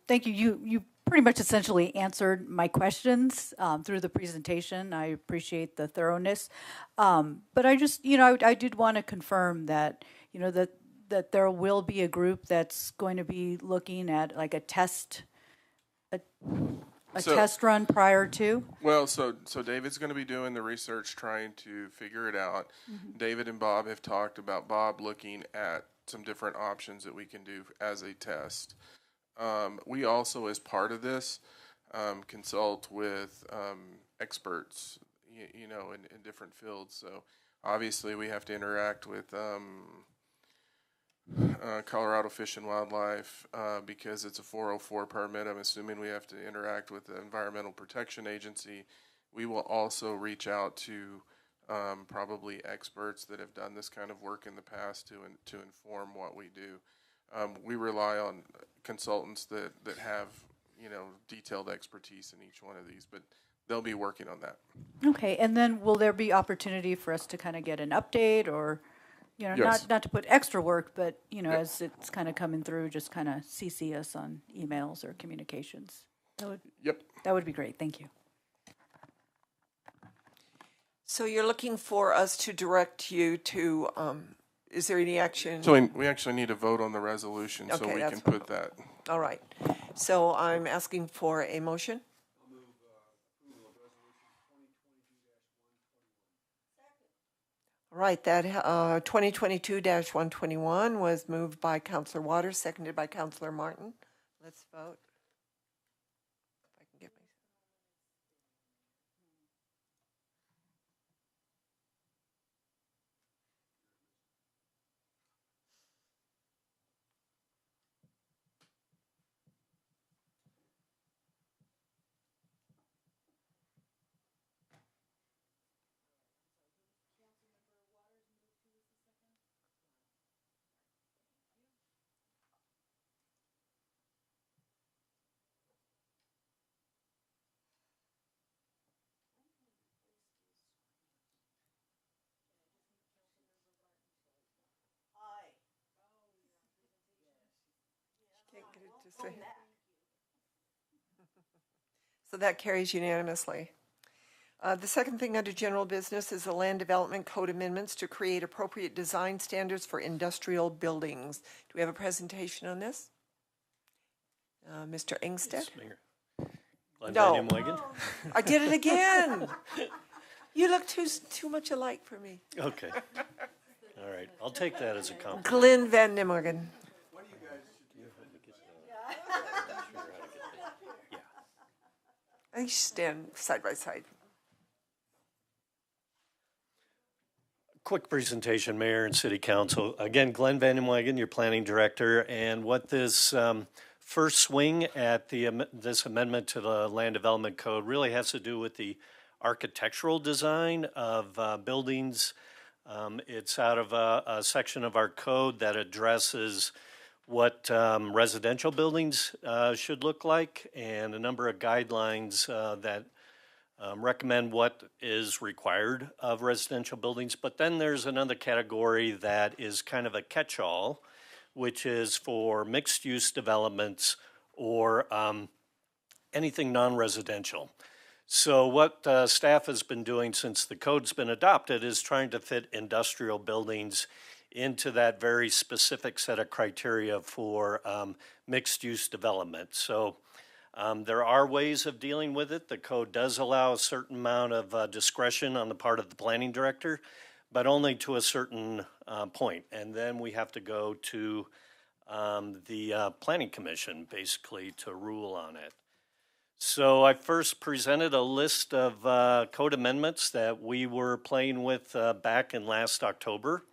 Thank you. You pretty much essentially answered my questions through the presentation. I appreciate the thoroughness. But I just, I did want to confirm that, that there will be a group that's going to be looking at like a a So- test run prior to? Well, so David's going to be doing the research, trying to figure it out. David and Bob have talked about Bob looking at some different options that we can do as a test. We also, as part of this, consult with experts, you know, in different fields. So obviously, we have to interact with Colorado Fish and Wildlife because it's a 404 permit. I'm assuming we have to interact with the Environmental Protection Agency. We will also reach out to probably experts that have done this kind of work in the past to inform what we do. We rely on consultants that have, you know, detailed expertise in each one of these, but they'll be working on that. Okay, and then will there be opportunity for us to kind of get an update or, you know, Yes. not to put extra work, but, you know, Yep. as it's kind of coming through, just kind of CC us on emails or communications? Yep. That would be great, thank you. So you're looking for us to direct you to, is there any action? So we actually need to vote on the resolution so Okay, we that's can put that. All right. So I'm asking for a motion. All right, that 2022-121 was moved by Councilor Waters, seconded by Councilor Martin. Let's vote. If I can get my. Can't get it to say. So that carries unanimously. The second thing under general business is the Land Development Code amendments to create appropriate design standards for industrial buildings. Do we have a presentation on this? Mr. Engstead? No. I did it again. You look too much alike for me. Okay. All right. I'll take that as a compliment. Glenn Van Nimmergen. I think you should stand side by side. Quick presentation, Mayor and City Council. Again, Glenn Van Nimwagen, your Planning Director, and what this first swing at this amendment to the Land Development Code really has to do with the architectural design of buildings. It's out of a section of our code that addresses what residential buildings should look like and a number of guidelines that recommend what is required of residential buildings. But then there's another category that is kind of a catch-all, which is for mixed-use developments or anything non-residential. So what staff has been doing since the code's been adopted is trying to fit industrial buildings into that very specific set of criteria for mixed-use development. So there are ways of dealing with it. The code does allow a certain amount of discretion on the part of the planning director, but only to a certain point. And then we have to go to the planning commission, basically, to rule on it. So I first presented a list of code amendments that we were playing with back in last October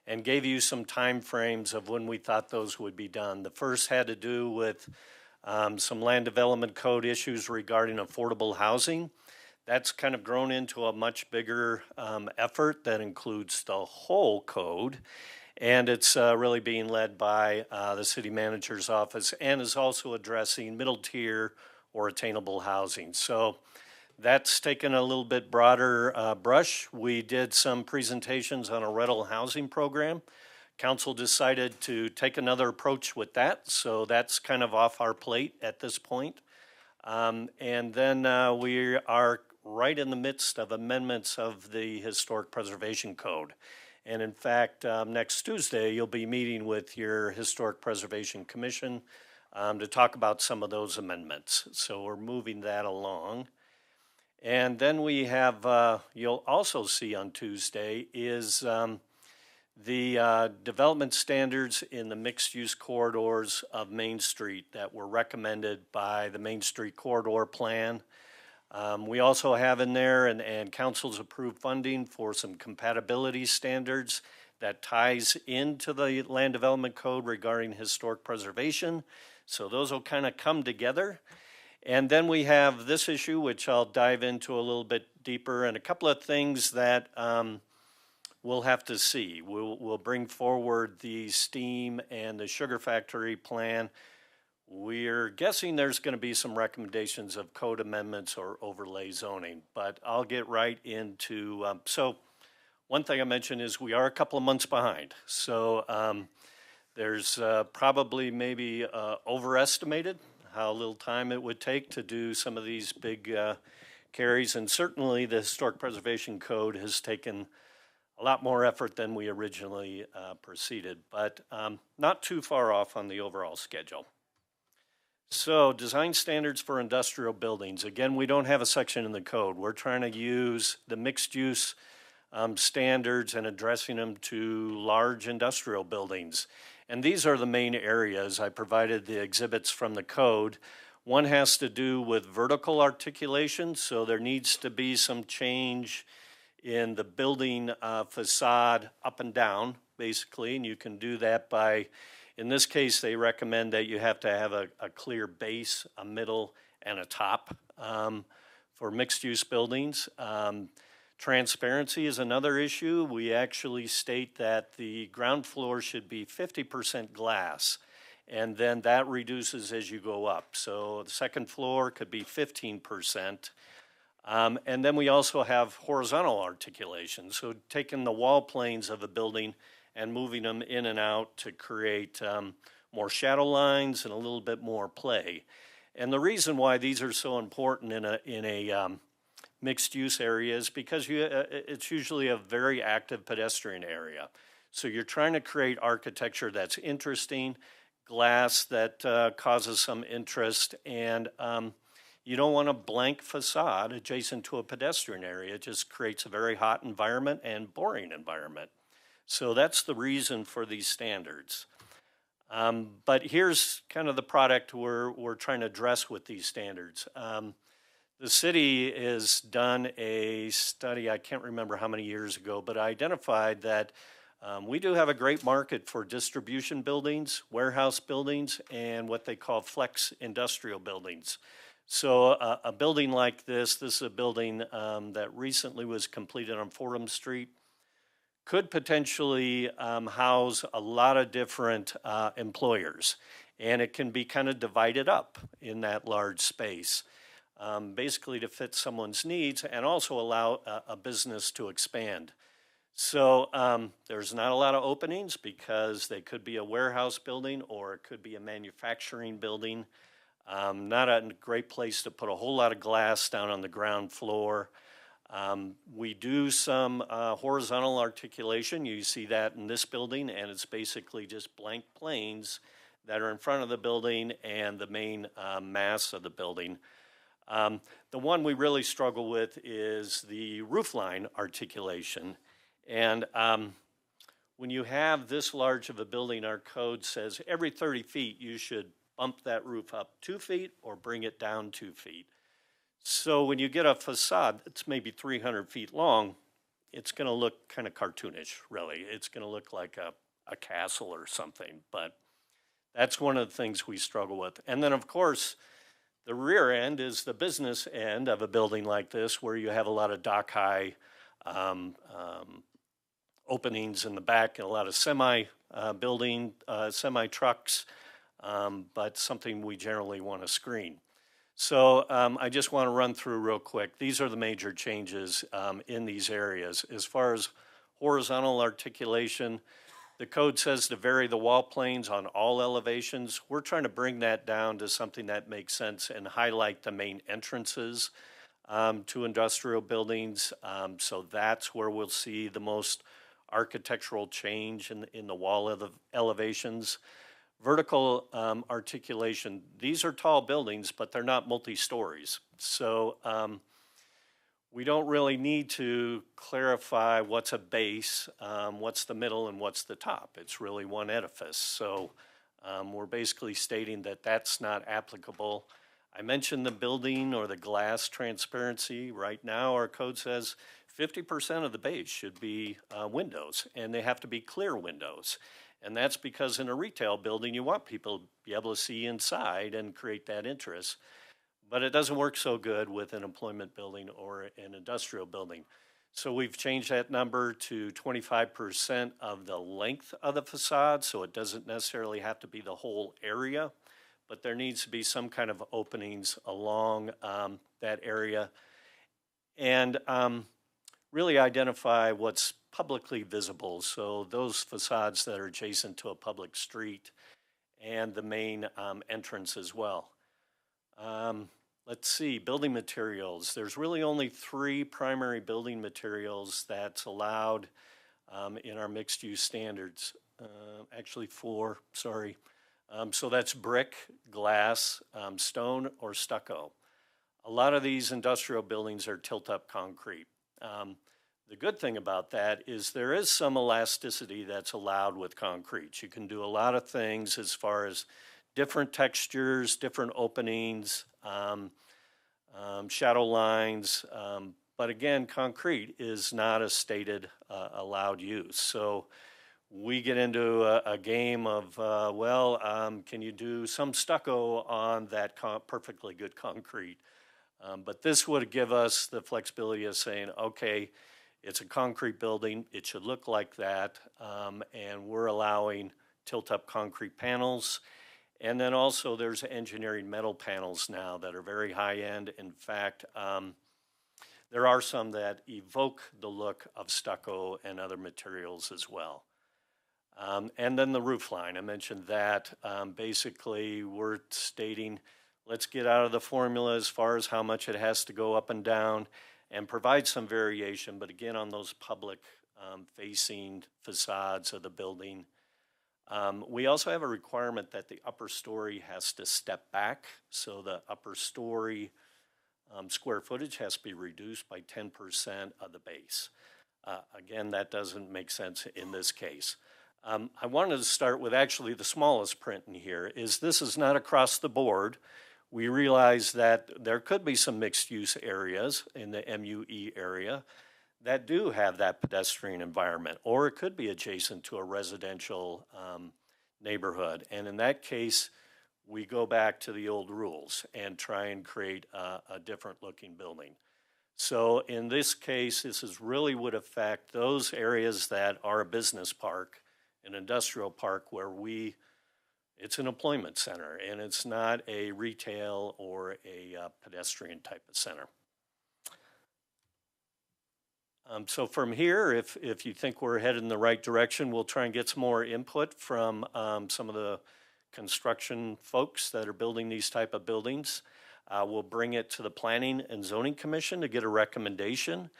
and gave you some time frames of when we thought those would be done. The first had to do with some land development code issues regarding affordable housing. That's kind of grown into a much bigger effort that includes the whole code. And it's really being led by the city manager's office and is also addressing middle tier or attainable housing. So that's taken a little bit broader brush. We did some presentations on a rental housing program. Council decided to take another approach with that, so that's kind of off our plate at this point. And then we are right in the midst of amendments of the Historic Preservation Code. And in fact, next Tuesday, you'll be meeting with your Historic Preservation Commission to talk about some of those amendments. So we're moving that along. And then we have, you'll also see on Tuesday, is the development standards in the mixed-use corridors of Main Street that were recommended by the Main Street Corridor Plan. We also have in there, and council's approved funding for some compatibility standards that ties into the Land Development Code regarding historic preservation. So those will kind of come together. And then we have this issue, which I'll dive into a little bit deeper, and a couple of things that we'll have to see. We'll bring forward the steam and the sugar factory plan. We're guessing there's going to be some recommendations of code amendments or overlay zoning, but I'll get right into, so one thing I mentioned is we are a couple of months behind. So there's probably maybe overestimated how little time it would take to do some of these big carries, and certainly the Historic Preservation Code has taken a lot more effort than we originally proceeded, but not too far off on the overall schedule. So design standards for industrial buildings. Again, we don't have a section in the code. We're trying to use the mixed use standards and addressing them to large industrial buildings. And these are the main areas. I provided the exhibits from the code. One has to do with vertical articulation, so there needs to be some change in the building facade up and down, basically, and you can do that by, in this case, they recommend that you have to have a clear base, a middle, and a top for mixed-use buildings. Transparency is another issue. We actually state that the ground floor should be 50% glass, and then that reduces as you go up. So the second floor could be 15%. And then we also have horizontal articulation, so taking the wall planes of a building and moving them in and out to create more shadow lines and a little bit more play. And the reason why these are so important in a mixed-use area is because it's usually a very active pedestrian area. So you're trying to create architecture that's interesting, glass that causes some interest, and you don't want a blank facade adjacent to a pedestrian area. It just creates a very hot environment and boring environment. So that's the reason for these standards. But here's kind of the product we're trying to address with these standards. The city has done a study, I can't remember how many years ago, but identified that we do have a great market for distribution buildings, warehouse buildings, and what they call flex industrial buildings. So a building like this is a building that recently was completed on Fordham Street, could potentially house a lot of different employers, and it can be kind of divided up in that large space, basically to fit someone's needs and also allow a business to expand. So there's not a lot of openings because they could be a warehouse building or it could be a manufacturing building. Not a great place to put a whole lot of glass down on the ground floor. We do some horizontal articulation. You see that in this building, and it's basically just blank planes that are in front of the building and the main mass of the building. The one we really struggle with is the roofline articulation. And when you have this large of a building, our code says every 30 feet you should bump that roof up 2 feet or bring it down 2 feet. So when you get a facade that's maybe 300 feet long, it's going to look kind of cartoonish, really. It's going to look like a castle or something. But that's one of the things we struggle with. And then, of course, the rear end is the business end of a building like this, where you have a lot of dock-high openings in the back and a lot of semi-trucks, but something we generally want to screen. So I just want to run through real quick. These are the major changes in these areas. As far as horizontal articulation, the code says to vary the wall planes on all elevations. We're trying to bring that down to something that makes sense and highlight the main entrances to industrial buildings. So that's where we'll see the most architectural change in the wall of the elevations. vertical articulation. These are tall buildings, but they're not multi-stories. So we don't really need to clarify what's a base, what's the middle, and what's the top. It's really one edifice. So we're basically stating that that's not applicable. I mentioned the building or the glass transparency. Right now, our code says 50% of the base should be windows, and they have to be clear windows. And that's because in a retail building, you want people to be able to see inside and create that interest. But it doesn't work so good with an employment building or an industrial building. So we've changed that number to 25% of the length of the facade, so it doesn't necessarily have to be the whole area, but there needs to be some kind of openings along that area. And really identify what's publicly visible, so those facades that are adjacent to a public street and the main entrance as well. Let's see, building materials. There's really only 3 primary building materials that's allowed in our mixed-use standards. Actually 4, sorry. So that's brick, glass, stone, or stucco. A lot of these industrial buildings are tilt-up concrete. The good thing about that is there is some elasticity that's allowed with concrete. You can do a lot of things as far as different textures, different openings, shadow lines, but again, concrete is not a stated allowed use. So we get into a game of, can you do some stucco on that perfectly good concrete? But this would give us the flexibility of saying, okay, it's a concrete building, it should look like that, and we're allowing tilt-up concrete panels. And then also there's engineering metal panels now that are very high-end. In fact, there are some that evoke the look of stucco and other materials as well. And then the roof line, I mentioned that. Basically, we're stating, let's get out of the formula as far as how much it has to go up and down and provide some variation, but again, on those public facing facades of the building. We also have a requirement that the upper story has to step back, so the upper story square footage has to be reduced by 10% of the base. Again, that doesn't make sense in this case. I wanted to start with actually the smallest print in here, is this is not across the board. We realize that there could be some mixed-use areas in the MUE area that do have that pedestrian environment, or it could be adjacent to a residential neighborhood. And in that case, we go back to the old rules and try and create a different looking building. So in this case, this is really would affect those areas that are a business park, an industrial park where it's an employment center and it's not a retail or a pedestrian type of center. So from here, if you think we're headed in the right direction, we'll try and get some more input from some of the construction folks that are building these type of buildings. We'll bring it to the Planning and Zoning Commission to get a recommendation.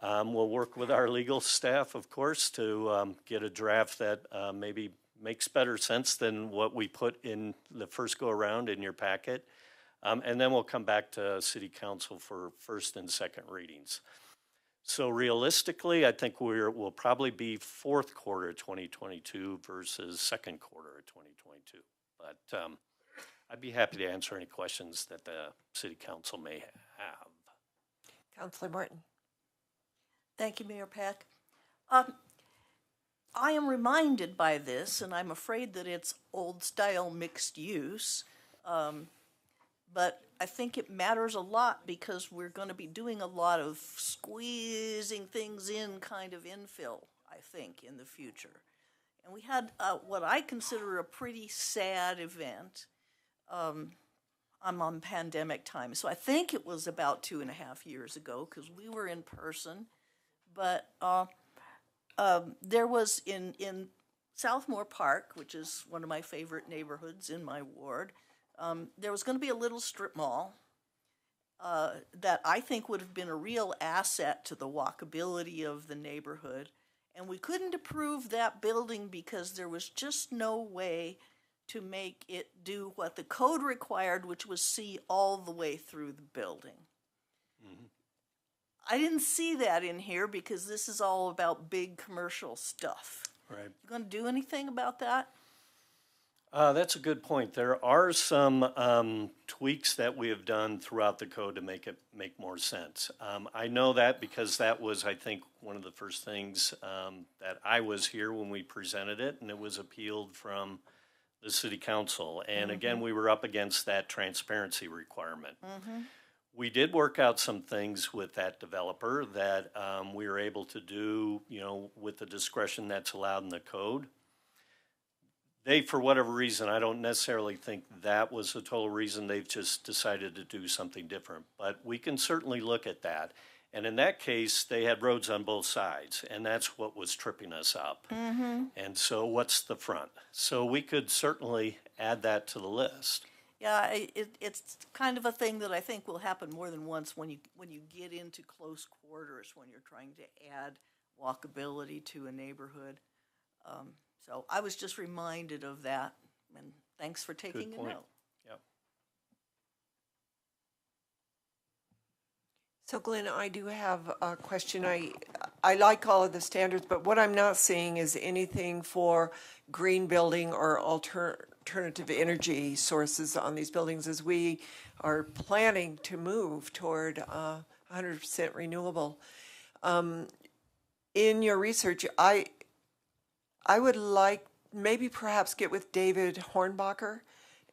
We'll work with our legal staff, of course, to get a draft that maybe makes better sense than what we put in the first go around in your packet. And then we'll come back to City Council for first and second readings. So realistically, I think we'll probably be fourth quarter 2022 versus second quarter of 2022. But I'd be happy to answer any questions that the City Council may have. Councilor Morton. Thank you, Mayor Peck. I am reminded by this, and I'm afraid that it's old-style mixed use, but I think it matters a lot because we're going to be doing a lot of squeezing things in kind of infill, I think, in the future. And we had what I consider a pretty sad event. I'm on pandemic time, so I think it was about 2.5 years ago because we were in person. But there was in Southmore Park, which is one of my favorite neighborhoods in my ward, there was going to be a little strip mall that I think would have been a real asset to the walkability of the neighborhood. And we couldn't approve that building because there was just no way to make it do what the code required, which was see all the way through the building. I didn't see that in here because this is all about big commercial stuff. Right. You going to do anything about that? That's a good point. There are some tweaks that we have done throughout the code to make it make more sense. I know that because that was, I think, one of the first things that I was here when we presented it, and it was appealed from the city council. And again, we were up against that transparency requirement. We did work out some things with that developer that we were able to do, with the discretion that's allowed in the code. They, for whatever reason, I don't necessarily think that was the total reason. They've just decided to do something different. But we can certainly look at that. And in that case, they had roads on both sides, and that's what was tripping us up. And so what's the front? So we could certainly add that to the list. Yeah, it's kind of a thing that I think will happen more than once when you get into close quarters, when you're trying to add walkability to a neighborhood. So I was just reminded of that, and thanks for taking a note. Yep. So Glenn, I do have a question. I like all of the standards, but what I'm not seeing is anything for green building or alternative energy sources on these buildings, as we are planning to move toward 100% renewable. In your research, I would like maybe perhaps get with David Hornbacher,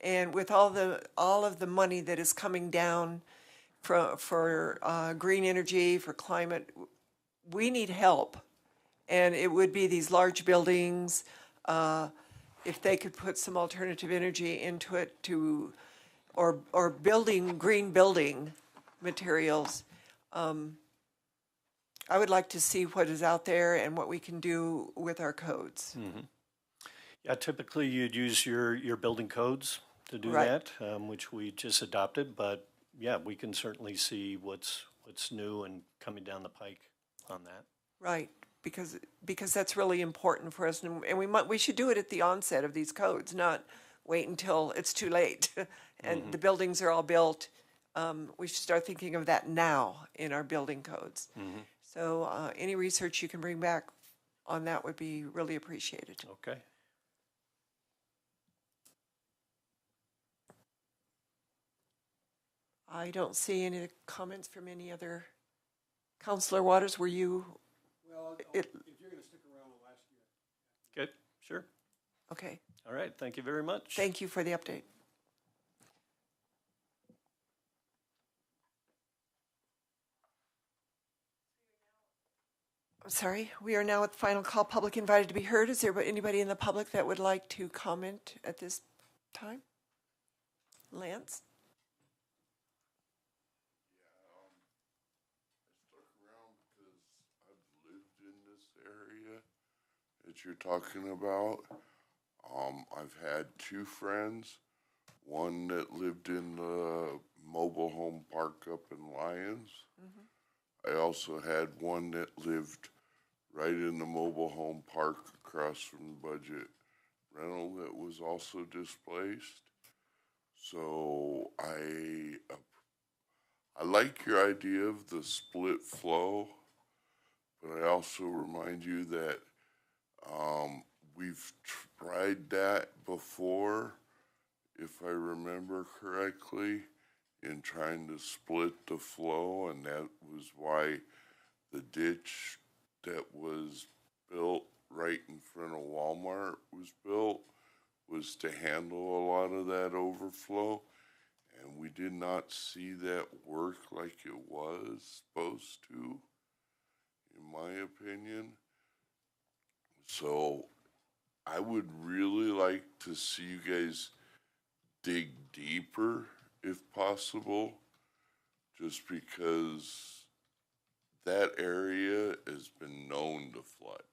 and with all of the money that is coming down for green energy, for climate, we need help. And it would be these large buildings, if they could put some alternative energy into it or building green building materials. I would like to see what is out there and what we can do with our codes. Yeah, typically you'd use your building codes to do that, which we just adopted, but yeah, we can certainly see what's new and coming down the pike on that. Right, because that's really important for us, and we should do it at the onset of these codes, not wait until it's too late and the buildings are all built. We should start thinking of that now in our building codes. So any research you can bring back on that would be really appreciated. Okay. I don't see any comments from any other. Councilor Waters, were you? Well, if you're going to stick around, I'll ask you. Good, sure. Okay. All right, thank you very much. Thank you for the update. I'm sorry, we are now at the final call. Public invited to be heard. Is there anybody in the public that would like to comment at this time? Lance? That you're talking about. I've had two friends, one that lived in the mobile home park up in Lyons. I also had one that lived right in the mobile home park across from the budget rental that was also displaced. So I like your idea of the split flow, but I also remind you that we've tried that before, if I remember correctly, in trying to split the flow, and that was why the ditch that was built right in front of Walmart was built, was to handle a lot of that overflow, and we did not see that work like it was supposed to, in my opinion. So I would really like to see you guys dig deeper if possible, just because that area has been known to flood.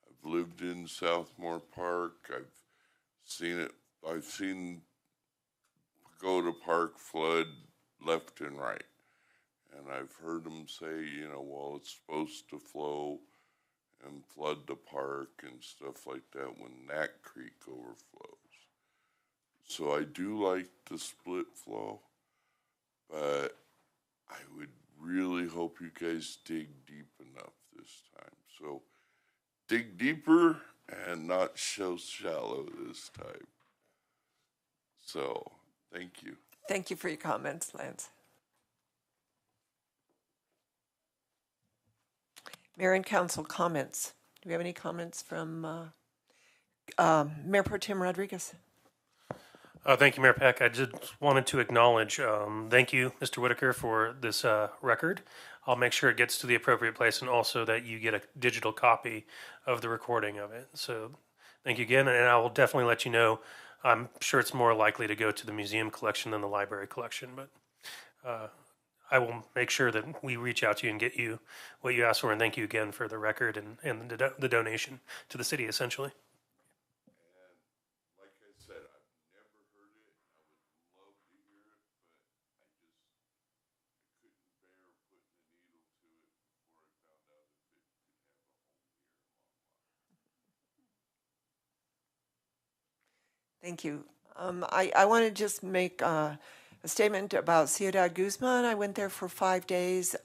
I've lived in Southmore Park. I've seen Pagoda Park flood left and right. And I've heard them say, well, it's supposed to flow and flood the park and stuff like that when that creek overflows. So I do like the split flow, but I would really hope you guys dig deep enough this time. So dig deeper and not so shallow this time. So thank you. Thank you for your comments, Lance. Mayor and council comments. Do we have any comments from Mayor Pro Tem Rodriguez? Thank you, Mayor Peck. I just wanted to acknowledge, thank you, Mr. Whittaker, for this record. I'll make sure it gets to the appropriate place, and also that you get a digital copy of the recording of it. So thank you again, and I will definitely let you know. I'm sure it's more likely to go to the museum collection than the library collection, but I will make sure that we reach out to you and get you what you asked for, and thank you again for the record and the donation to the city, essentially. Thank you. I want to just make a statement about Ciudad Guzman. I went there for 5 days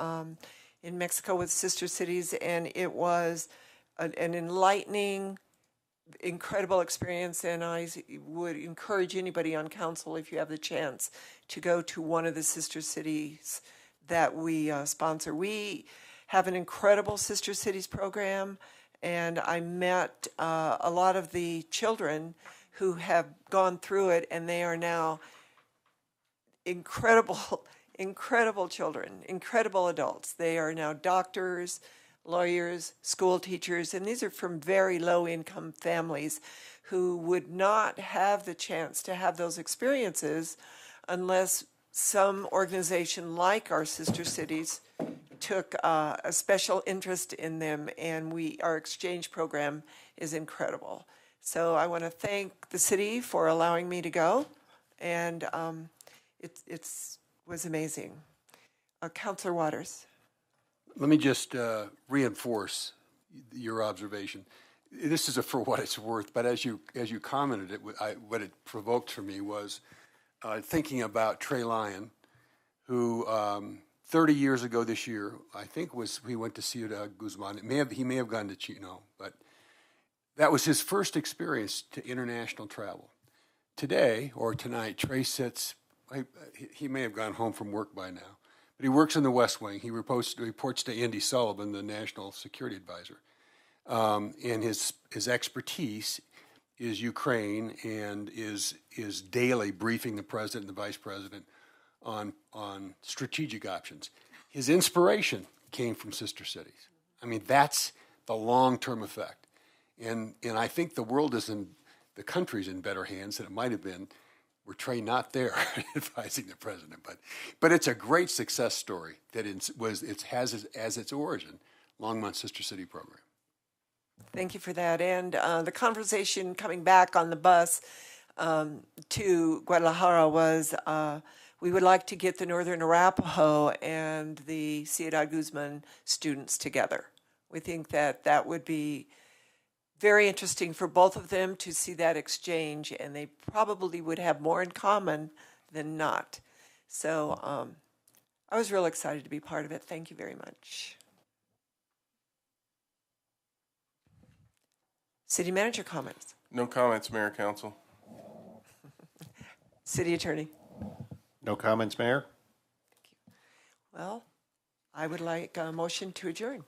in Mexico with sister cities, and it was an enlightening, incredible experience. And I would encourage anybody on council, if you have the chance, to go to one of the sister cities that we sponsor. We have an incredible sister cities program, and I met a lot of the children who have gone through it, and they are now incredible children, incredible adults. They are now doctors, lawyers, school teachers, and these are from very low-income families who would not have the chance to have those experiences unless some organization like our sister cities took a special interest in them, and our exchange program is incredible. So I want to thank the city for allowing me to go, and it was amazing. Councilor Waters. Let me just reinforce your observation. This is for what it's worth, but as you commented, what it provoked for me was thinking about Trey Lyon, who 30 years ago this year, I think he went to Ciudad Guzman. He may have gone to Chino, but that was his first experience to international travel. Today, or tonight, Trey sits, he may have gone home from work by now, but he works in the West Wing. He reports to Andy Sullivan, the National Security Advisor. And his expertise is Ukraine, and is daily briefing the president and the vice president on strategic options. His inspiration came from sister cities. I mean, that's the long-term effect. And I think the country's in better hands than it might have been were Trey not there advising the president. But it's a great success story that it has as its origin Longmont Sister City program. Thank you for that. And the conversation coming back on the bus to Guadalajara was we would like to get the Northern Arapaho and the Ciudad Guzman students together. We think that would be very interesting for both of them to see that exchange, and they probably would have more in common than not. So I was real excited to be part of it. Thank you very much. City manager comments. No comments, Mayor, Council. City attorney. No comments, Mayor. Well, I would like a motion to adjourn.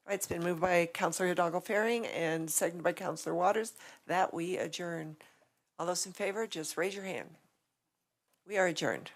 All right, it's been moved by Councilor Hidalgo-Faring and seconded by Councilor Waters that we adjourn. All those in favor, just raise your hand. We are adjourned.